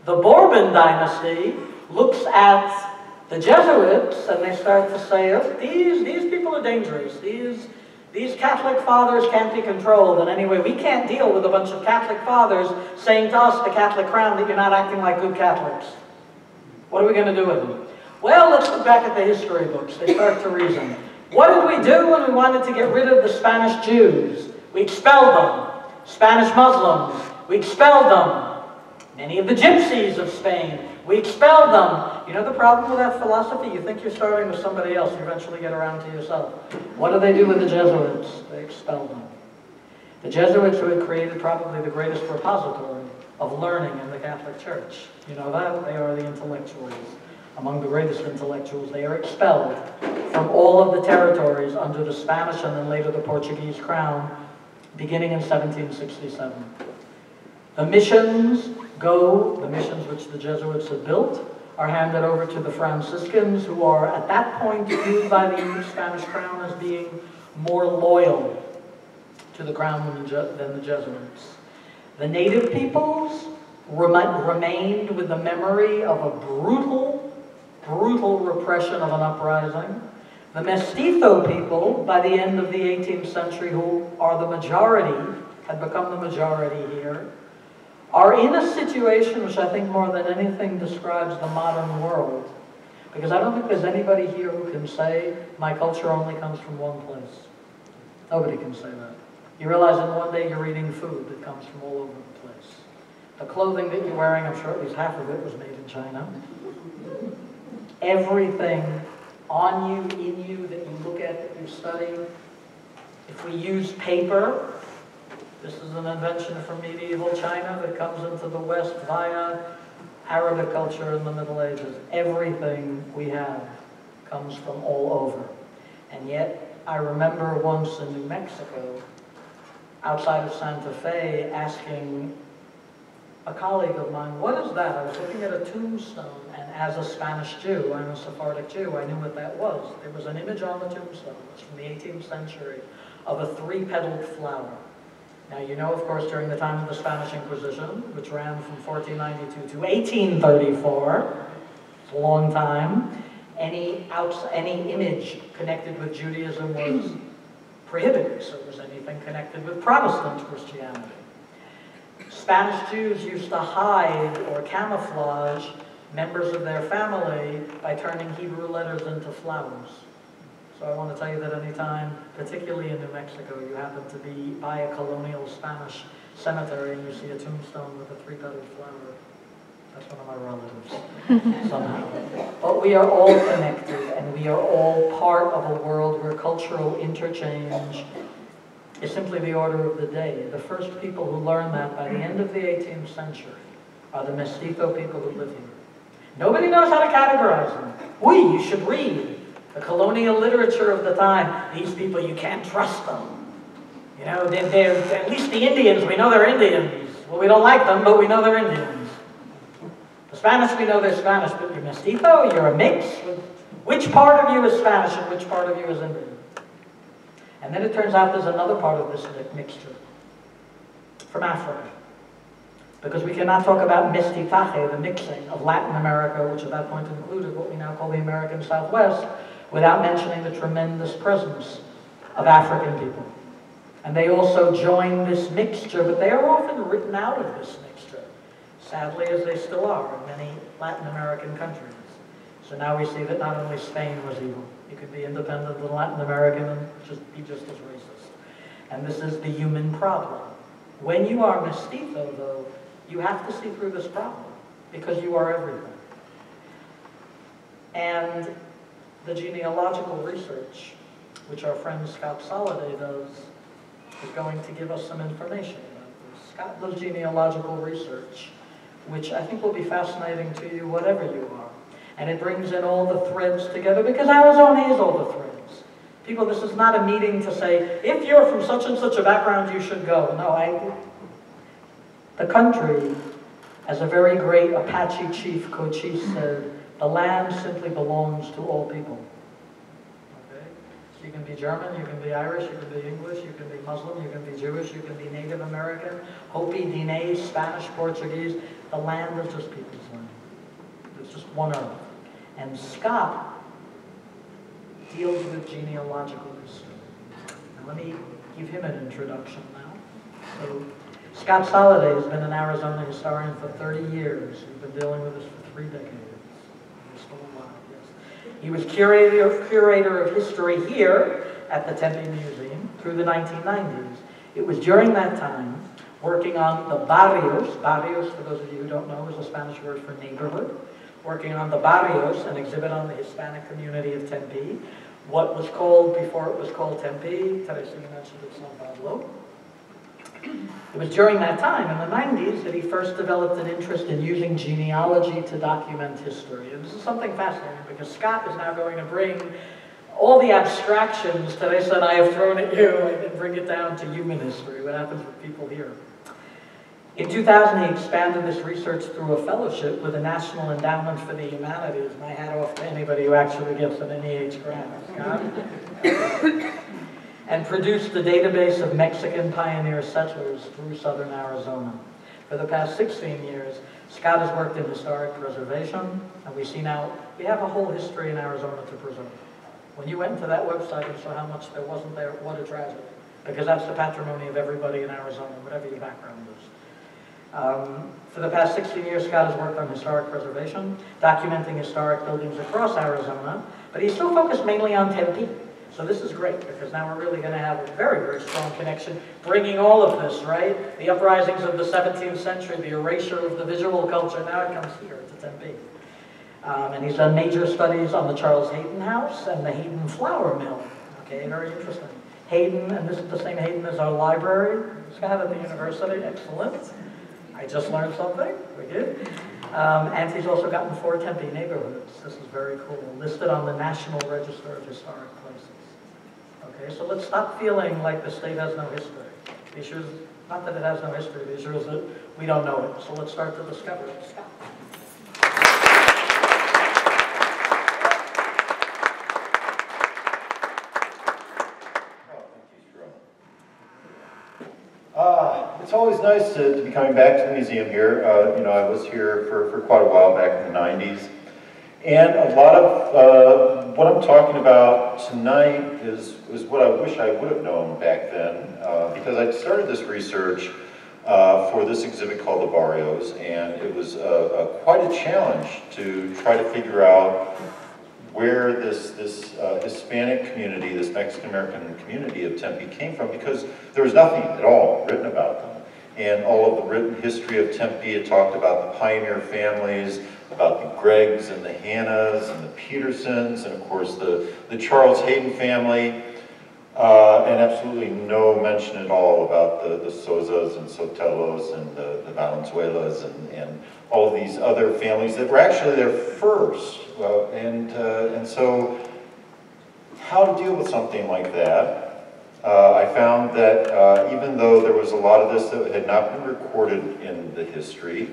The Bourbon dynasty looks at the Jesuits and they start to say, oh, these people are dangerous. These Catholic fathers can't be controlled. And anyway, we can't deal with a bunch of Catholic fathers saying to us, the Catholic crown, that you're not acting like good Catholics. What are we going to do with them? Well, let's look back at the history books. They start to reason. What did we do when we wanted to get rid of the Spanish Jews? We expelled them. Spanish Muslims, we expelled them. Many of the gypsies of Spain, we expelled them. You know the problem with that philosophy? You think you're starting with somebody else, you eventually get around to yourself. What do they do with the Jesuits? They expel them. The Jesuits, who had created probably the greatest repository of learning in the Catholic Church. You know that? They are the intellectuals. Among the greatest intellectuals, they are expelled from all of the territories under the Spanish and then later the Portuguese crown, beginning in 1767. The missions which the Jesuits had built, are handed over to the Franciscans, who are at that point viewed by the Spanish crown as being more loyal to the crown than the Jesuits. The native peoples remained with the memory of a brutal repression of an uprising. The mestizo people, by the end of the 18th century, who are the majority, had become the majority here, are in a situation which I think more than anything describes the modern world. Because I don't think there's anybody here who can say, my culture only comes from one place. Nobody can say that. You realize in one day you're eating food that comes from all over the place. The clothing that you're wearing, I'm sure at least half of it was made in China. Everything on you, in you, that you look at, that you study. If we use paper, this is an invention from medieval China that comes into the West via Arabic culture in the Middle Ages. Everything we have comes from all over. And yet, I remember once in New Mexico, outside of Santa Fe, asking a colleague of mine, what is that? I was looking at a tombstone, and as a Spanish Jew, I'm a Sephardic Jew, I knew what that was. There was an image on the tombstone, it's from the 18th century, of a three-petaled flower. Now, you know, of course, during the time of the Spanish Inquisition, which ran from 1492 to 1834, it's a long time, any image connected with Judaism was prohibited, so was anything connected with Protestant Christianity. Spanish Jews used to hide or camouflage members of their family by turning Hebrew letters into flowers. So I want to tell you that anytime, particularly in New Mexico, you happen to be by a colonial Spanish cemetery and you see a tombstone with a three-petaled flower, that's one of my relatives, somehow. But we are all connected, and we are all part of a world where cultural interchange is simply the order of the day. The first people who learn that by the end of the 18th century are the mestizo people who live here. Nobody knows how to categorize them. You should read the colonial literature of the time. These people, you can't trust them. You know, they're at least the Indians, we know they're Indians. Well, we don't like them, but we know they're Indians. The Spanish, we know they're Spanish, but you're mestizo, you're a mix. Which part of you is Spanish and which part of you is Indian? And then it turns out there's another part of this mixture from Africa. Because we cannot talk about mestizaje, the mixing of Latin America, which at that point included what we now call the American Southwest, without mentioning the tremendous presence of African people. And they also join this mixture, but they are often written out of this mixture, sadly as they still are in many Latin American countries. So now we see that not only Spain was evil, you could be independent and Latin American and be just as racist. And this is the human problem. When you are mestizo, though, you have to see through this problem, because you are everything. And the genealogical research, which our friend Scott Solliday does, is going to give us some information about this. Scott does genealogical research, which I think will be fascinating to you, whatever you are. And it brings in all the threads together, because Arizona is all the threads. People, this is not a meeting to say, if you're from such and such a background, you should go. No, the country, as a very great Apache chief, Cochise, said, the land simply belongs to all people. Okay? So you can be German, you can be Irish, you can be English, you can be Muslim, you can be Jewish, you can be Native American, Hopi, Diné, Spanish, Portuguese. The land is just people's land. It's just one earth. And Scott deals with genealogical history. Now let me give him an introduction now. So, Scott Solliday has been an Arizona historian for 30 years. We've been dealing with this for 3 decades. We're still alive, yes. He was curator of history here at the Tempe Museum through the 1990s. It was during that time, working on the barrios. Barrios, for those of you who don't know, is a Spanish word for neighborhood. Working on the barrios, an exhibit on the Hispanic community of Tempe. What was called, before it was called Tempe, Theresa mentioned it, San Pablo. It was during that time, in the 90s, that he first developed an interest in using genealogy to document history. And this is something fascinating, because Scott is now going to bring all the abstractions Theresa and I have thrown at you and bring it down to human history, what happens with people here. In 2000, he expanded this research through a fellowship with the National Endowment for the Humanities. My hat off to anybody who actually gets an NEH grant, Scott. And produced the database of Mexican pioneer settlers through southern Arizona. For the past 16 years, Scott has worked in historic preservation, and we have a whole history in Arizona to preserve. When you went into that website and saw how much there wasn't there, what a tragedy. Because that's the patrimony of everybody in Arizona, whatever your background is. For the past 16 years, Scott has worked on historic preservation, documenting historic buildings across Arizona, but he's still focused mainly on Tempe. So this is great, because now we're really going to have a very, very strong connection, bringing all of this, right? The uprisings of the 17th century, the erasure of the visual culture, now it comes here to Tempe. And he's done major studies on the Charles Hayden House and the Hayden Flour Mill. Okay, very interesting. Hayden, and this is the same Hayden as our library, Scott, at the university, excellent. I just learned something, we did. And he's also gotten 4 Tempe neighborhoods. This is very cool, listed on the National Register of Historic Places. Okay, so let's stop feeling like the state has no history. The issue is not that it has no history, the issue is that we don't know it. So let's start to discover it. Scott. It's always nice to be coming back to the museum here. I was here for quite a while back in the 90s. And a lot of what I'm talking about tonight is what I wish I would have known back then, because I started this research for this exhibit called The Barrios, and it was quite a challenge to try to figure out where this Hispanic community, this Mexican-American community of Tempe came from, because there was nothing at all written about them. And all of the written history of Tempe, it talked about the pioneer families, about the Greggs and the Hannahs and the Petersons, and of course the Charles Hayden family, and absolutely no mention at all about the Sozas and Sotelos and the Valenzuelas and all of these other families that were actually there first. And so how to deal with something like that? I found that even though there was a lot of this that had not been recorded in the history,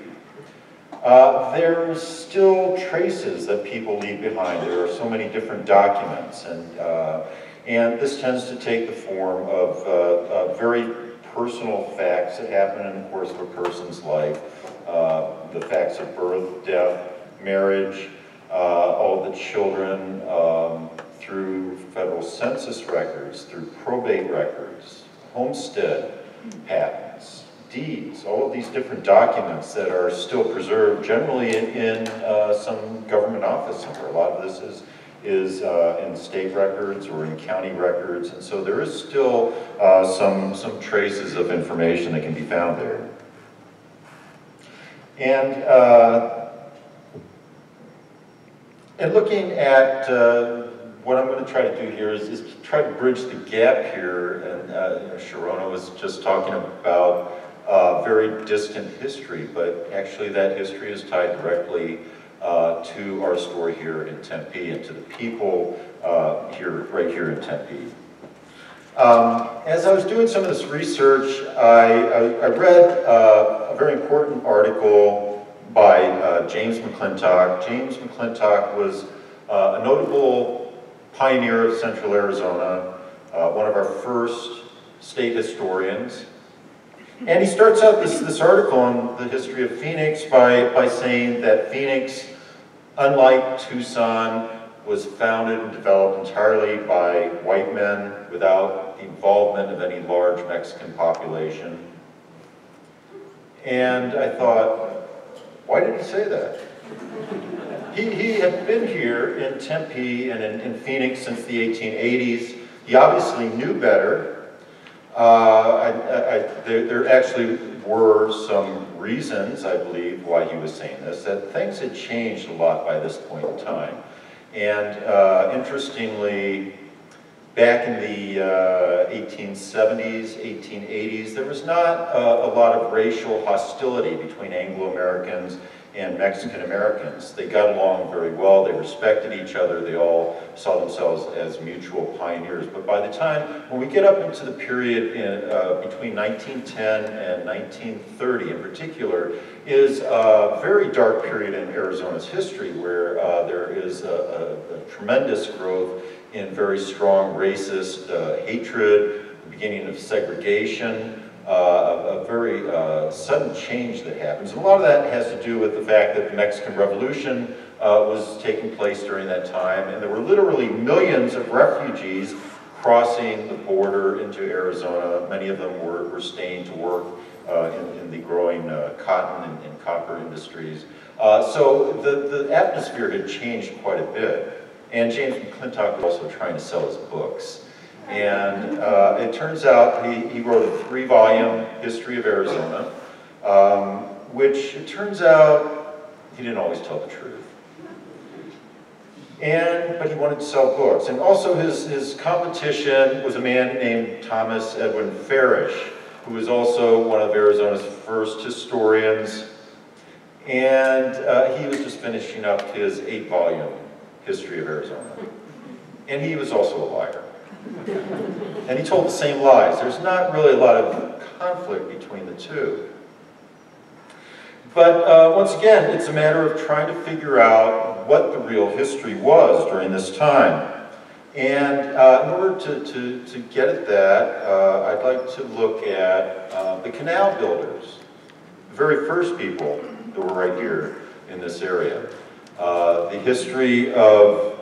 there's still traces that people leave behind. There are so many different documents, and this tends to take the form of very personal facts that happen in the course of a person's life, the facts of birth, death, marriage, all the children through federal census records, through probate records, homestead patents, deeds, all of these different documents that are still preserved, generally in some government office somewhere. A lot of this is in state records or in county records, and so there is still some traces of information that can be found there. And looking at what I'm going to try to do here is try to bridge the gap here. And Sharonah was just talking about very distant history, but actually that history is tied directly to our story here in Tempe and to the people right here in Tempe. As I was doing some of this research, I read a very important article by James McClintock. James McClintock was a notable pioneer of Central Arizona, one of our first state historians. And he starts out this article on the history of Phoenix by saying that Phoenix, unlike Tucson, was founded and developed entirely by white men without the involvement of any large Mexican population. And I thought, why did he say that? He had been here in Tempe and in Phoenix since the 1880s. He obviously knew better. There actually were some reasons, I believe, why he was saying this, that things had changed a lot by this point in time. And interestingly, back in the 1870s, 1880s, there was not a lot of racial hostility between Anglo-Americans and Mexican Americans. They got along very well, they respected each other, they all saw themselves as mutual pioneers. But by the time, when we get up into the period between 1910 and 1930 in particular, is a very dark period in Arizona's history where there is a tremendous growth in very strong racist hatred, the beginning of segregation, a very sudden change that happens. And a lot of that has to do with the fact that the Mexican Revolution was taking place during that time, and there were literally millions of refugees crossing the border into Arizona. Many of them were staying to work in the growing cotton and copper industries. So the atmosphere had changed quite a bit. And James McClintock was also trying to sell his books. And it turns out he wrote a 3-volume history of Arizona, which it turns out he didn't always tell the truth. But he wanted to sell books. And also his competition was a man named Thomas Edwin Farish, who was also one of Arizona's first historians. And he was just finishing up his 8-volume history of Arizona. And he was also a liar. And he told the same lies. There's not really a lot of conflict between the two. But once again, it's a matter of trying to figure out what the real history was during this time. And in order to get at that, I'd like to look at the canal builders, the very first people that were right here in this area. The history of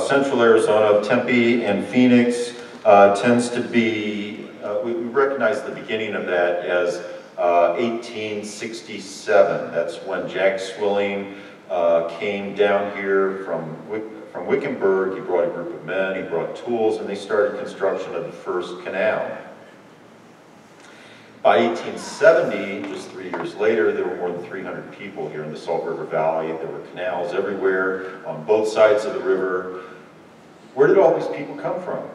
Central Arizona, of Tempe and Phoenix, tends to be, we recognize the beginning of that as 1867. That's when Jack Swilling came down here from Wickenburg. He brought a group of men, he brought tools, and they started construction of the first canal. By 1870, just 3 years later, there were more than 300 people here in the Salt River Valley. There were canals everywhere on both sides of the river. Where did all these people come from?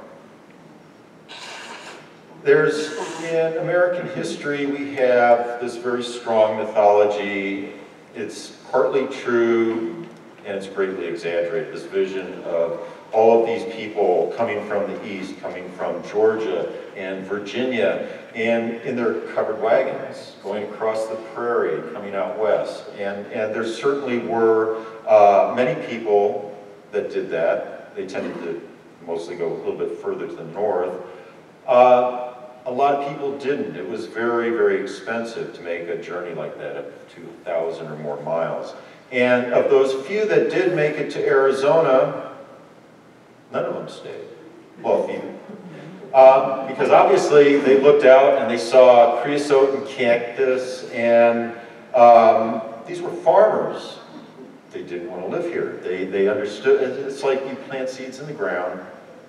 In American history, we have this very strong mythology. It's partly true, and it's greatly exaggerated, this vision of all of these people coming from the east, coming from Georgia and Virginia, and in their covered wagons, going across the prairie, coming out west. And there certainly were many people that did that. They tended to mostly go a little bit further to the north. A lot of people didn't. It was very, very expensive to make a journey like that, up to 2,000 or more miles. And of those few that did make it to Arizona, none of them stayed. Well, few. Because obviously they looked out and they saw creosote and cactus, and these were farmers. They didn't want to live here. They understood, it's like you plant seeds in the ground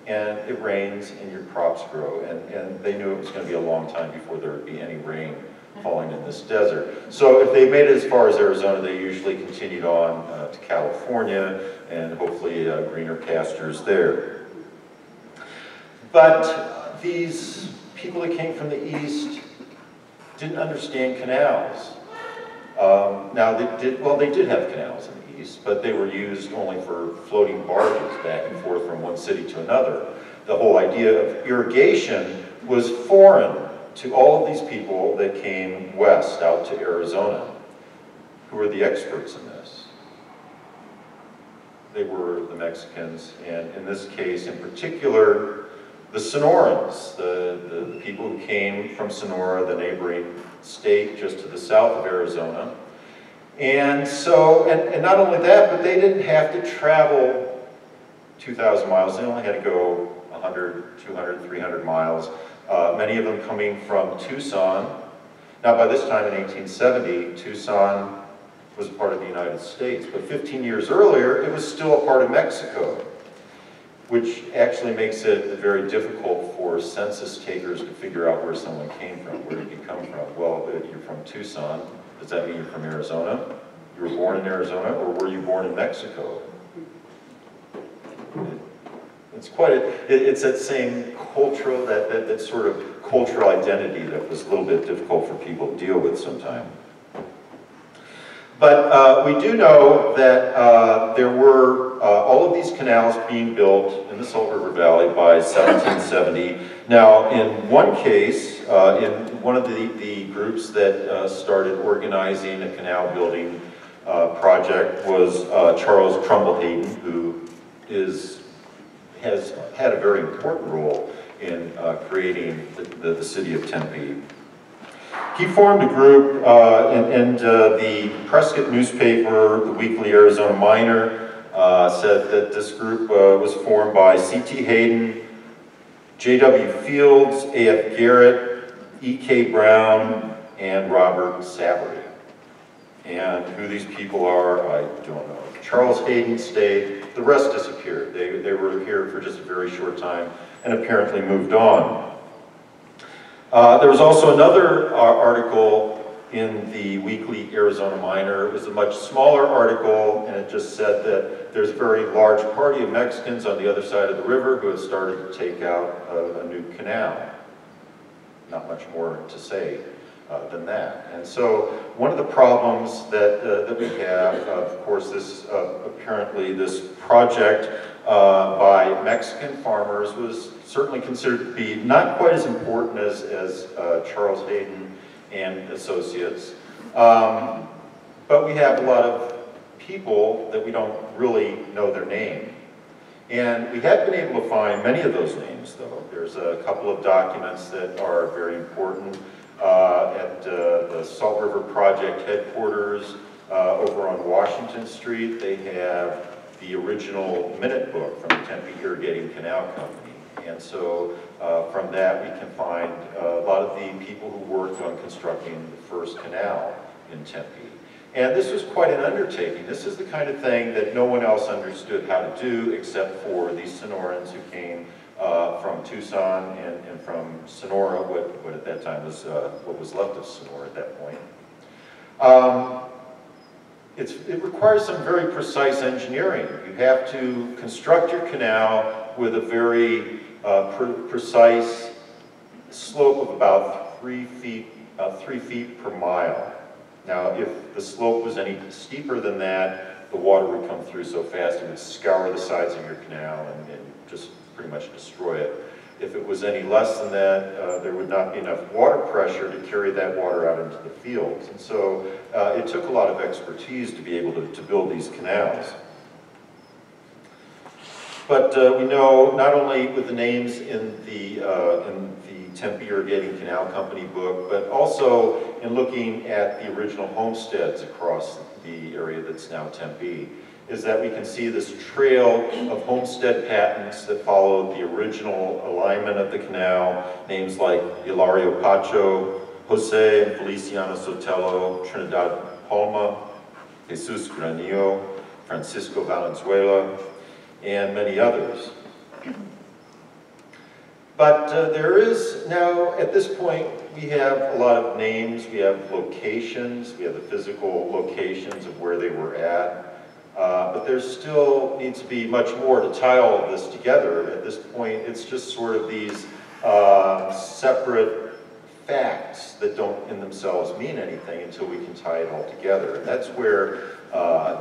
and it rains and your crops grow, and they knew it was going to be a long time before there would be any rain falling in this desert. So if they made it as far as Arizona, they usually continued on to California and hopefully greener pastures there. But these people that came from the east didn't understand canals. Now they did have canals in the east, but they were used only for floating barges back and forth from one city to another. The whole idea of irrigation was foreign to all of these people that came west out to Arizona. Who were the experts in this? They were the Mexicans, and in this case in particular, the Sonorans, the people who came from Sonora, the neighboring state just to the south of Arizona. And so, and not only that, but they didn't have to travel 2,000 miles. They only had to go 100, 200, 300 miles. Many of them coming from Tucson. Now, by this time in 1870, Tucson was a part of the United States, but 15 years earlier, it was still a part of Mexico, which actually makes it very difficult for census takers to figure out where someone came from. Where did you come from? Well, you're from Tucson. Does that mean you're from Arizona? You were born in Arizona, or were you born in Mexico? It's quite it's that same cultural, that sort of cultural identity that was a little bit difficult for people to deal with sometimes. But we do know that there were all of these canals being built in the Salt River Valley by 1770. Now, in one case, in one of the groups that started organizing a canal building project was Charles Trumbull Hayden, who has had a very important role in creating the city of Tempe. He formed a group, and the Prescott newspaper, the Weekly Arizona Miner, said that this group was formed by C.T. Hayden, J.W. Fields, A.F. Garrett, E.K. Brown, and Robert Savory. And who these people are, I don't know. Charles Hayden stayed, the rest disappeared. They were here for just a very short time and apparently moved on. There was also another article in the Weekly Arizona Miner. It was a much smaller article, and it just said that there's a very large party of Mexicans on the other side of the river who have started to take out a new canal. Not much more to say than that. And so one of the problems that we have, of course, this apparently this project by Mexican farmers was certainly considered to be not quite as important as Charles Hayden and Associates. But we have a lot of people that we don't really know their name. And we have been able to find many of those names, though. There's a couple of documents that are very important at the Salt River Project headquarters over on Washington Street. They have the original minute book from the Tempe Irrigating Canal Company. And so from that we can find a lot of the people who worked on constructing the first canal in Tempe. And this was quite an undertaking. This is the kind of thing that no one else understood how to do except for these Sonorans who came from Tucson and from Sonora, what at that time was what was left of Sonora at that point. It requires some very precise engineering. You have to construct your canal with a very precise slope of about 3 feet per mile. Now, if the slope was any steeper than that, the water would come through so fast it would scour the sides of your canal and just pretty much destroy it. If it was any less than that, there would not be enough water pressure to carry that water out into the fields. And so it took a lot of expertise to be able to build these canals. But we know not only with the names in the Tempe Irrigating Canal Company book, but also in looking at the original homesteads across the area that's now Tempe, is that we can see this trail of homestead patents that followed the original alignment of the canal, names like Hilario Pacho, Jose and Feliciano Sotelo, Trinidad Palma, Jesus Granillo, Francisco Valenzuela, and many others. But there is now, at this point, we have a lot of names, we have locations, we have the physical locations of where they were at, but there still needs to be much more to tie all of this together. At this point, it's just sort of these separate facts that don't in themselves mean anything until we can tie it all together. And that's where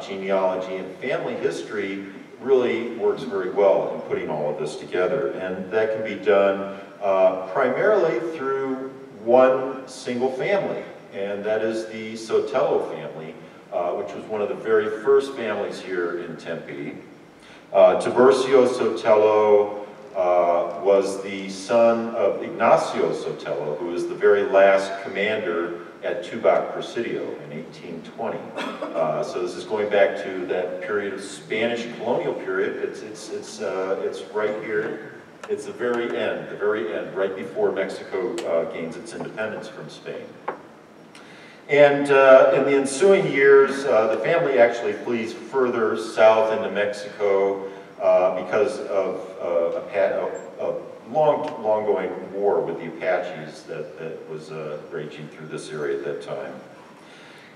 genealogy and family history really works very well in putting all of this together. And that can be done primarily through one single family, and that is the Sotelo family, which was one of the very first families here in Tempe. Tiburcio Sotelo was the son of Ignacio Sotelo, who was the very last commander at Tubac Presidio in 1820. So this is going back to that period of Spanish colonial period. It's right here. It's the very end, right before Mexico gains its independence from Spain. And in the ensuing years, the family actually flees further south into Mexico because of a long-going war with the Apaches that was raging through this area at that time.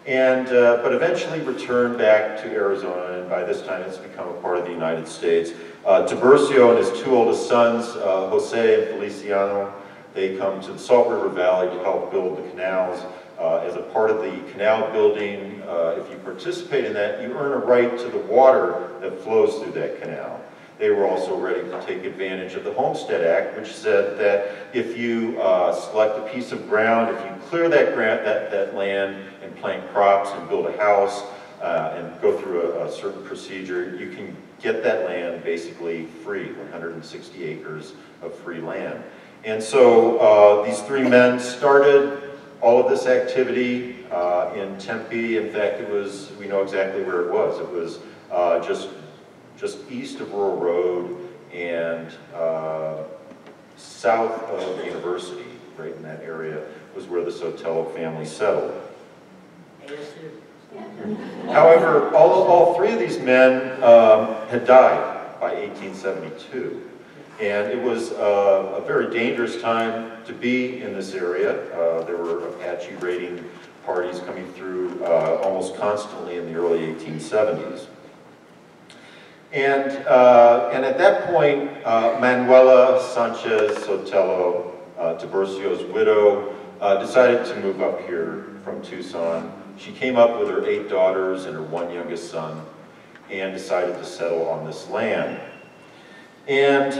And, but eventually returned back to Arizona, and by this time it's become a part of the United States. Tiburcio and his two oldest sons, Jose and Feliciano, they come to the Salt River Valley to help build the canals. As a part of the canal building, if you participate in that, you earn a right to the water that flows through that canal. They were also ready to take advantage of the Homestead Act, which said that if you select a piece of ground, if you clear that land and plant crops and build a house and go through a certain procedure, you can get that land basically free, 160 acres of free land. And so these three men started all of this activity in Tempe. In fact, it was, we know exactly where it was. It was just east of Rural Road and south of the university, right in that area, was where the Sotelo family settled. However, all three of these men had died by 1872. And it was a very dangerous time to be in this area. There were Apache raiding parties coming through almost constantly in the early 1870s. And at that point, Manuela Sanchez Sotelo, Tiburcio's widow, decided to move up here from Tucson. She came up with her 8 daughters and her 1 youngest son and decided to settle on this land. And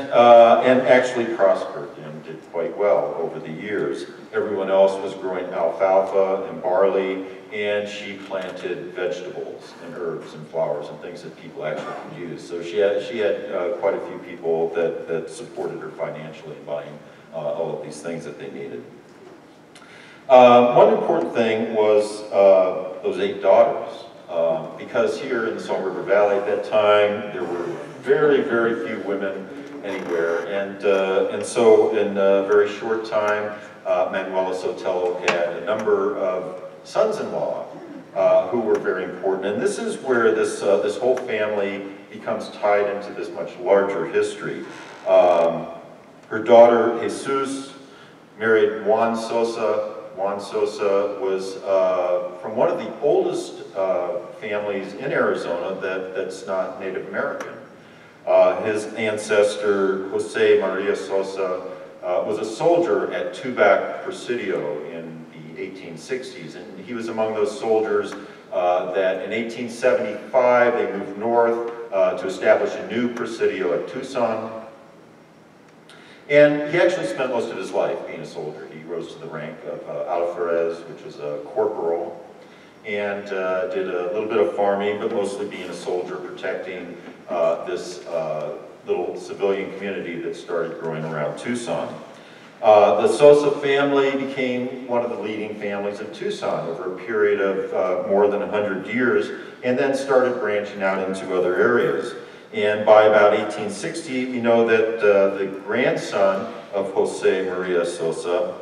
actually prospered and did quite well over the years. Everyone else was growing alfalfa and barley, and she planted vegetables and herbs and flowers and things that people actually could use. So she had quite a few people that supported her financially in buying all of these things that they needed. One important thing was those 8 daughters. Because here in the Salt River Valley at that time, there were very, very few women anywhere. And so in a very short time, Manuela Sotelo had a number of sons-in-law who were very important. And this is where this whole family becomes tied into this much larger history. Her daughter, Jesus, married Juan Sosa. Juan Sosa was from one of the oldest families in Arizona that's not Native American. His ancestor, Jose Maria Sosa, was a soldier at Tubac Presidio in the 1860s, and he was among those soldiers that in 1875 they moved north to establish a new Presidio at Tucson. And he actually spent most of his life being a soldier. He rose to the rank of alferez, which was a corporal, and did a little bit of farming, but mostly being a soldier protecting this little civilian community that started growing around Tucson. The Sosa family became one of the leading families of Tucson over a period of more than 100 years, and then started branching out into other areas. And by about 1860, we know that the grandson of Jose Maria Sosa,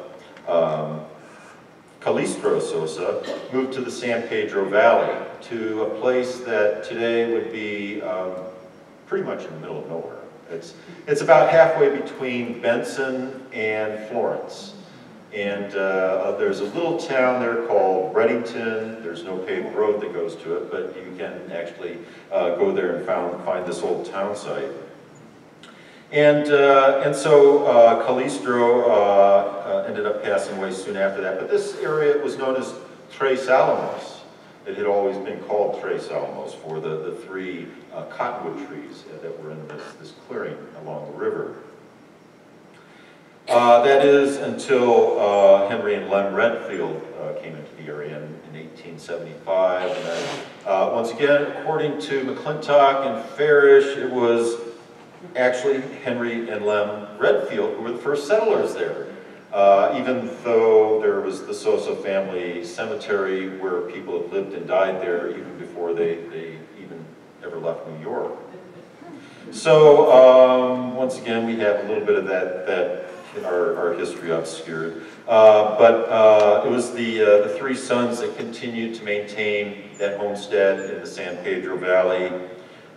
Calistro Sosa, moved to the San Pedro Valley, to a place that today would be pretty much in the middle of nowhere. It's about halfway between Benson and Florence. And there's a little town there called Reddington. There's no paved road that goes to it, but you can actually go there and find this old town site. And so Calistro ended up passing away soon after that. But this area was known as Tres Alamos. It had always been called Tres Alamos for the three cottonwood trees that were in this clearing along the river. That is until Henry and Lem Redfield came into the area in 1875. And then, once again, according to McClintock and Farish, it was actually Henry and Lem Redfield who were the first settlers there. Even though there was the Sosa family cemetery where people had lived and died there even before they even ever left New York. So once again, we have a little bit of that in our history obscured. But it was the three sons that continued to maintain that homestead in the San Pedro Valley.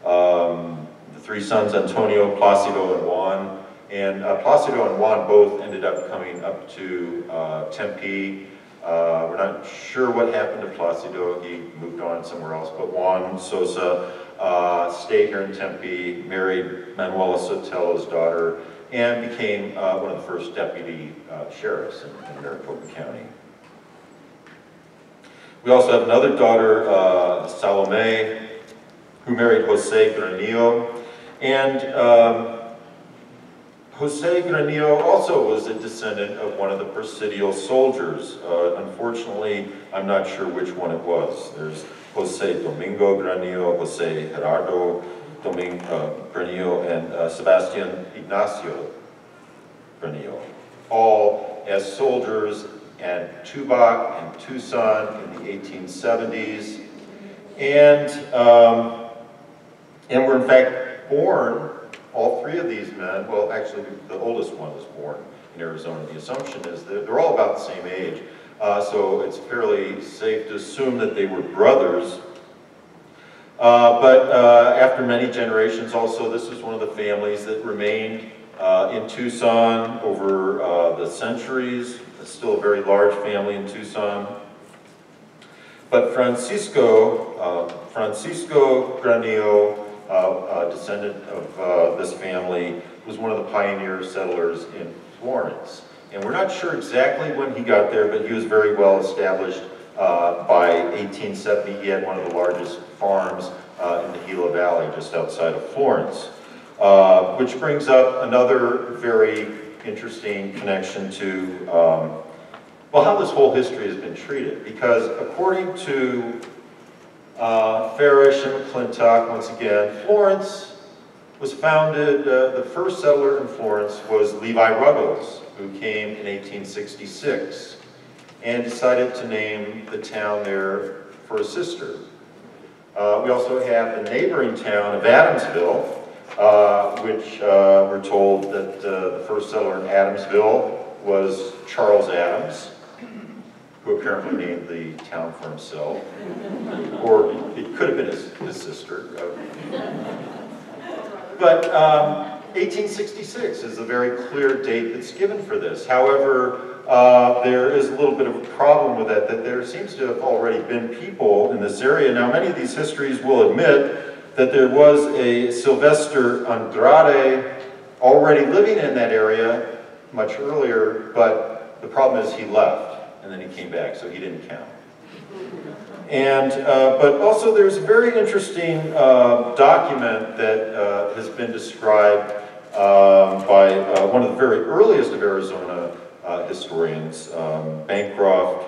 The three sons, Antonio, Placido, and Juan. And Placido and Juan both ended up coming up to Tempe. We're not sure what happened to Placido. He moved on somewhere else. But Juan Sosa stayed here in Tempe, married Manuela Sotelo's daughter, and became one of the first deputy sheriffs in Maricopa County. We also have another daughter, Salome, who married Jose Granillo. And Jose Granillo also was a descendant of one of the presidial soldiers. Unfortunately, I'm not sure which one it was. There's Jose Domingo Granillo, Jose Gerardo Granillo, and Sebastian Ignacio Granillo, all as soldiers at Tubac and Tucson in the 1870s, and were in fact born. All three of these men, well, actually, the oldest one was born in Arizona. The assumption is that they're all about the same age, so it's fairly safe to assume that they were brothers. But after many generations, also, this is one of the families that remained in Tucson over the centuries. It's still a very large family in Tucson. But Francisco Granillo, a descendant of this family, was one of the pioneer settlers in Florence. And we're not sure exactly when he got there, but he was very well established. By 1870, he had one of the largest farms in the Gila Valley, just outside of Florence. Which brings up another very interesting connection to, well, how this whole history has been treated. Because according to Farish and McClintock, once again, Florence was founded, the first settler in Florence was Levi Ruggles, who came in 1866 and decided to name the town there for his sister. We also have the neighboring town of Adamsville, which we're told that the first settler in Adamsville was Charles Adams, who apparently named the town for himself, or it could have been his sister. But 1866 is a very clear date that's given for this. However, there is a little bit of a problem with that there seems to have already been people in this area. Now, many of these histories will admit that there was a Sylvester Andrade already living in that area much earlier, but the problem is he left. And then he came back, so he didn't count. And, but also there's a very interesting document that has been described by one of the very earliest of Arizona historians. Bancroft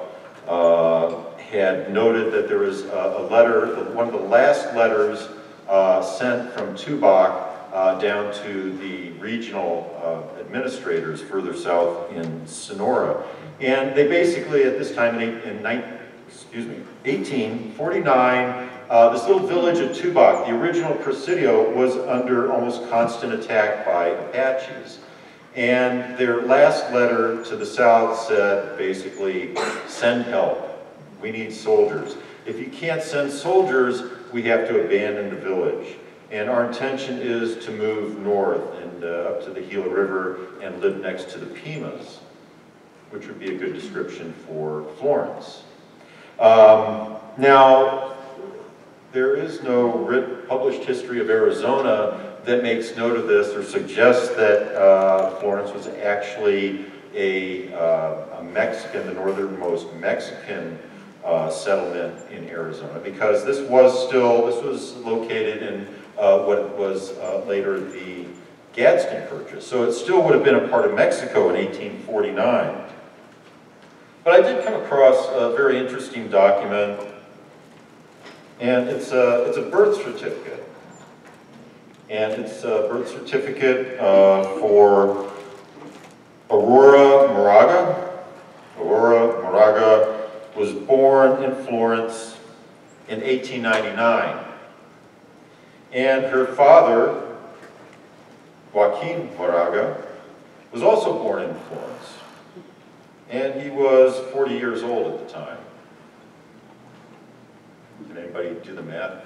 had noted that there was a letter, one of the last letters sent from Tubac down to the regional administrators further south in Sonora. And they basically, at this time in 1849, this little village of Tubac, the original Presidio, was under almost constant attack by Apaches. And their last letter to the south said, basically, send help. We need soldiers. If you can't send soldiers, we have to abandon the village. And our intention is to move north and up to the Gila River and live next to the Pimas, which would be a good description for Florence. Now, there is no published history of Arizona that makes note of this or suggests that Florence was actually a Mexican, the northernmost Mexican settlement in Arizona, because this was located in what was later the Gadsden Purchase. So it still would have been a part of Mexico in 1849. But I did come across a very interesting document, and it's a birth certificate. And it's a birth certificate for Aurora Moraga. Aurora Moraga was born in Florence in 1899. And her father, Joaquin Moraga, was also born in Florence. And he was 40 years old at the time. Can anybody do the math?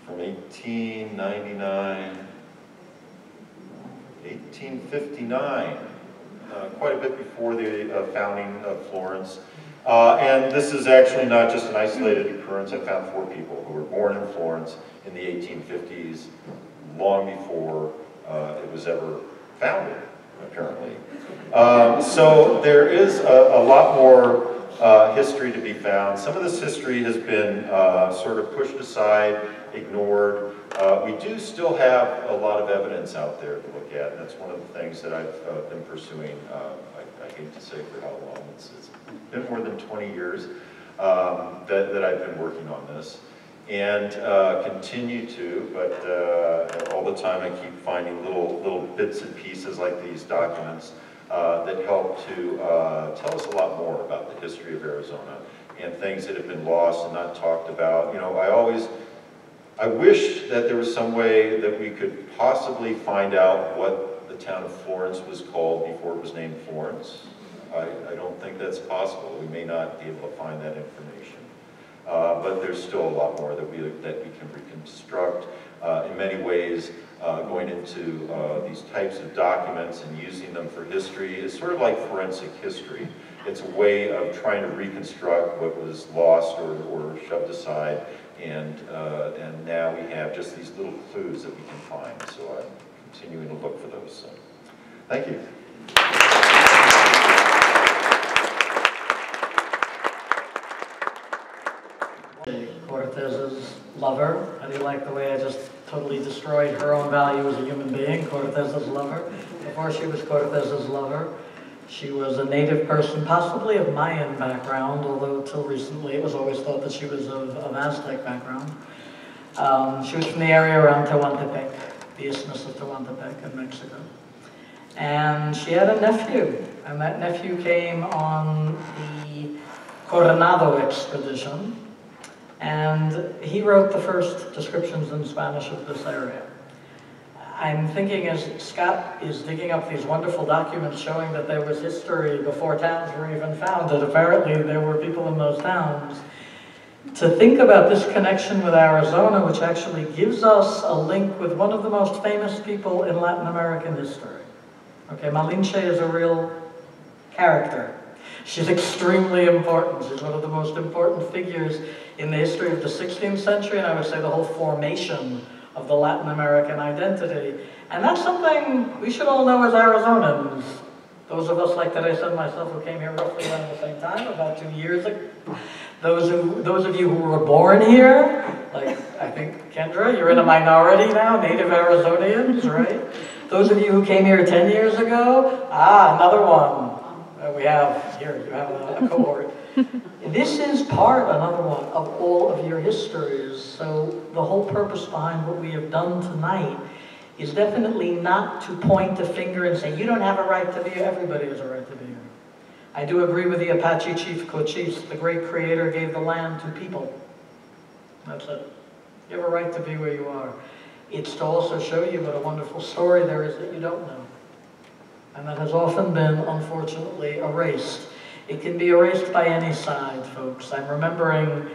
From 1899, 1859, quite a bit before the founding of Florence. And this is actually not just an isolated occurrence. I found 4 people who were born in Florence in the 1850s, long before it was ever founded, apparently. So there is a lot more history to be found. Some of this history has been sort of pushed aside, ignored. We do still have a lot of evidence out there to look at, and that's one of the things that I've been pursuing. I hate to say for how long. It's been more than 20 years that I've been working on this, and continue to, but all the time I keep finding little bits and pieces like these documents that help to tell us a lot more about the history of Arizona and things that have been lost and not talked about. You know, I wish that there was some way that we could possibly find out what the town of Florence was called before it was named Florence. I don't think that's possible. We may not be able to find that information. But there's still a lot more that we can reconstruct. In many ways, going into these types of documents and using them for history is sort of like forensic history. It's a way of trying to reconstruct what was lost or shoved aside, and now we have just these little clues that we can find. So I'm continuing to look for those. So, thank you. Cortez's lover. How do you like the way I just totally destroyed her own value as a human being? Cortez's lover. Before she was Cortez's lover, she was a native person, possibly of Mayan background, although till recently it was always thought that she was of Aztec background. She was from the area around Tehuantepec, the Isthmus of Tehuantepec in Mexico. And she had a nephew, and that nephew came on the Coronado expedition, and he wrote the first descriptions in Spanish of this area. I'm thinking as Scott is digging up these wonderful documents showing that there was history before towns were even founded, apparently there were people in those towns, to think about this connection with Arizona, which actually gives us a link with one of the most famous people in Latin American history. Okay, Malinche is a real character. She's extremely important. She's one of the most important figures in the history of the 16th century, and I would say the whole formation of the Latin American identity. And that's something we should all know as Arizonans. Those of us like Theresa and myself who came here roughly around the same time, about 2 years ago. Those of you who were born here, like I think Kendra, you're in a minority now, native Arizonians, right? Those of you who came here 10 years ago, another one. We have, here, you have a cohort. This is another one, of all of your histories. So the whole purpose behind what we have done tonight is definitely not to point a finger and say, you don't have a right to be here. Everybody has a right to be here. I do agree with the Apache chief, Cochise. The great creator gave the land to people. That's it. You have a right to be where you are. It's to also show you what a wonderful story there is that you don't know. And that has often been, unfortunately, erased. It can be erased by any side, folks. I'm remembering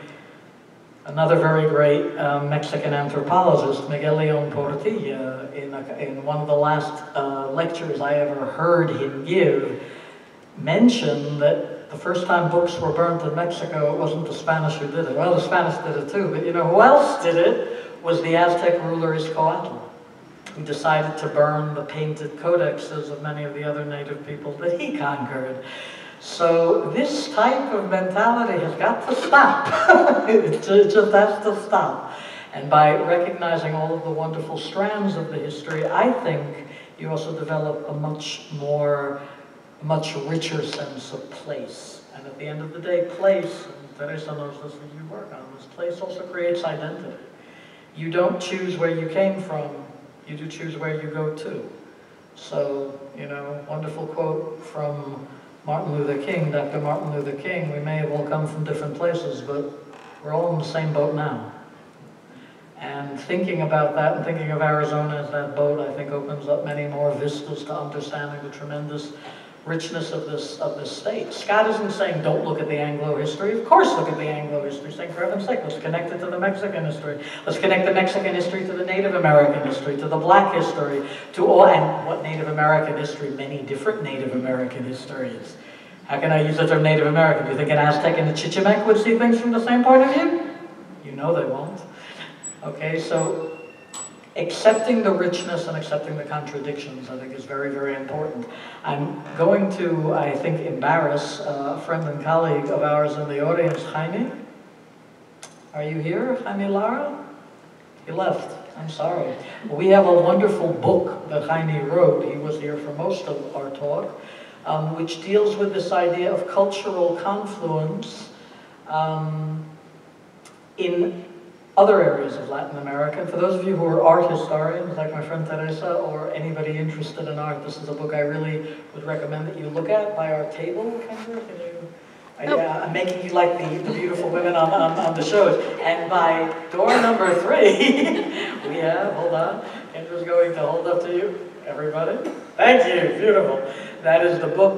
another very great Mexican anthropologist, Miguel León Portilla, in one of the last lectures I ever heard him give, mentioned that the first time books were burnt in Mexico, it wasn't the Spanish who did it. Well, the Spanish did it too, but you know who else did it? Was the Aztec ruler Izcoatl, who decided to burn the painted codexes of many of the other native peoples that he conquered. So this type of mentality has got to stop. It just has to stop. And by recognizing all of the wonderful strands of the history, I think you also develop a much richer sense of place. And at the end of the day, place, and Theresa knows this as you work on this, place also creates identity. You don't choose where you came from, you do choose where you go to. So, you know, wonderful quote from Martin Luther King, Dr. Martin Luther King, we may have all come from different places, but we're all in the same boat now. And thinking about that and thinking of Arizona as that boat, I think opens up many more vistas to understanding the tremendous richness of this state. Scott isn't saying don't look at the Anglo history. Of course look at the Anglo history. Saying for heaven's sake, let's connect it to the Mexican history. Let's connect the Mexican history to the Native American history, to the Black history, to all, and what Native American history, many different Native American histories. How can I use the term Native American? Do you think an Aztec and a Chichimec would see things from the same point of view? You know they won't. Okay, so accepting the richness and accepting the contradictions, I think, is very, very important. I'm going to, I think, embarrass a friend and colleague of ours in the audience, Jaime. Are you here, Jaime Lara? He left. I'm sorry. We have a wonderful book that Jaime wrote. He was here for most of our talk, which deals with this idea of cultural confluence in other areas of Latin America. And for those of you who are art historians, like my friend Theresa, or anybody interested in art, this is a book I really would recommend that you look at by our table. Kendra, can you? I'm making you like the beautiful women on the shows. And by door number 3, we have, hold on, Kendra's going to hold up to you, everybody. Thank you, beautiful. That is the book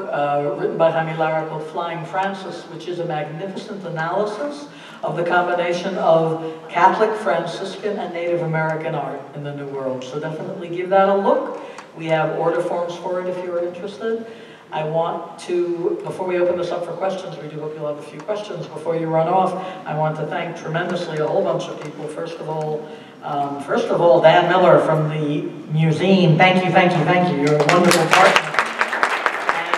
written by Jaime Lara called Flying Francis, which is a magnificent analysis of the combination of Catholic, Franciscan, and Native American art in the New World. So definitely give that a look. We have order forms for it if you're interested. I want to, before we open this up for questions, we do hope you'll have a few questions before you run off. I want to thank tremendously a whole bunch of people. First of all, Dan Miller from the museum. Thank you, thank you, thank you. You're a wonderful partner. And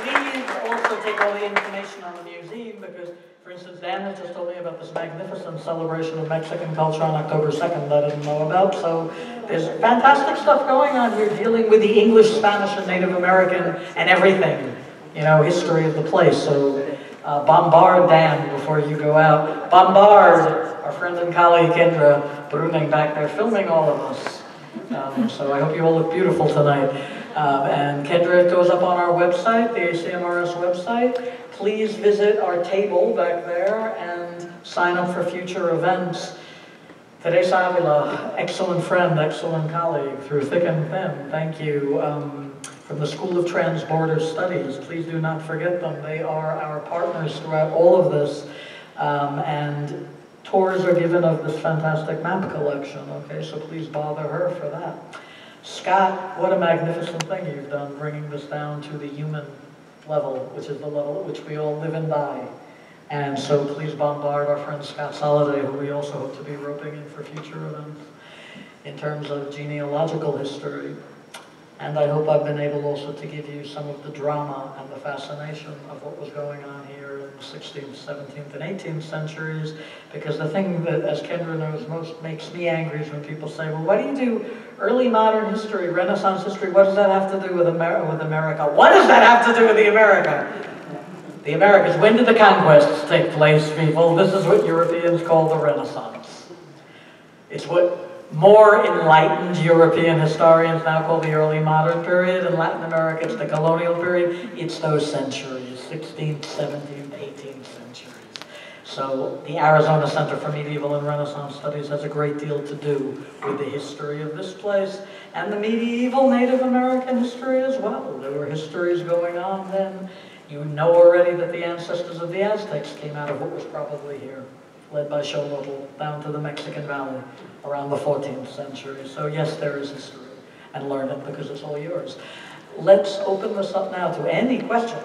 please also take all the information on the museum because, for instance, Dan has just told me about this magnificent celebration of Mexican culture on October 2nd that I didn't know about. So there's fantastic stuff going on here dealing with the English, Spanish, and Native American and everything, you know, history of the place. So bombard Dan before you go out. Bombard our friend and colleague Kendra Bruning back there filming all of us. So I hope you all look beautiful tonight. And Kendra goes up on our website, the ACMRS website. Please visit our table back there and sign up for future events. Theresa Avila, excellent friend, excellent colleague, through thick and thin. Thank you. From the School of Transborder Studies, please do not forget them. They are our partners throughout all of this. And tours are given of this fantastic map collection, okay? So please bother her for that. Scott, what a magnificent thing you've done, bringing this down to the human level, which is the level at which we all live and die. And so please bombard our friend Scott Solliday, who we also hope to be roping in for future events in terms of genealogical history. And I hope I've been able also to give you some of the drama and the fascination of what was going on here in the 16th, 17th, and 18th centuries. Because the thing that, as Kendra knows, most makes me angry is when people say, well, what do you do? Early modern history, Renaissance history, what does that have to do with America? What does that have to do with the America? The Americas, when did the conquests take place, people? This is what Europeans call the Renaissance. It's what more enlightened European historians now call the early modern period. In Latin America, it's the colonial period. It's those centuries, 16th, 17th, 18th centuries. So the Arizona Center for Medieval and Renaissance Studies has a great deal to do with the history of this place and the medieval Native American history as well. There were histories going on then. You know already that the ancestors of the Aztecs came out of what was probably here, led by Xolotl, down to the Mexican Valley around the 14th century. So yes, there is history, and learn it because it's all yours. Let's open this up now to any question.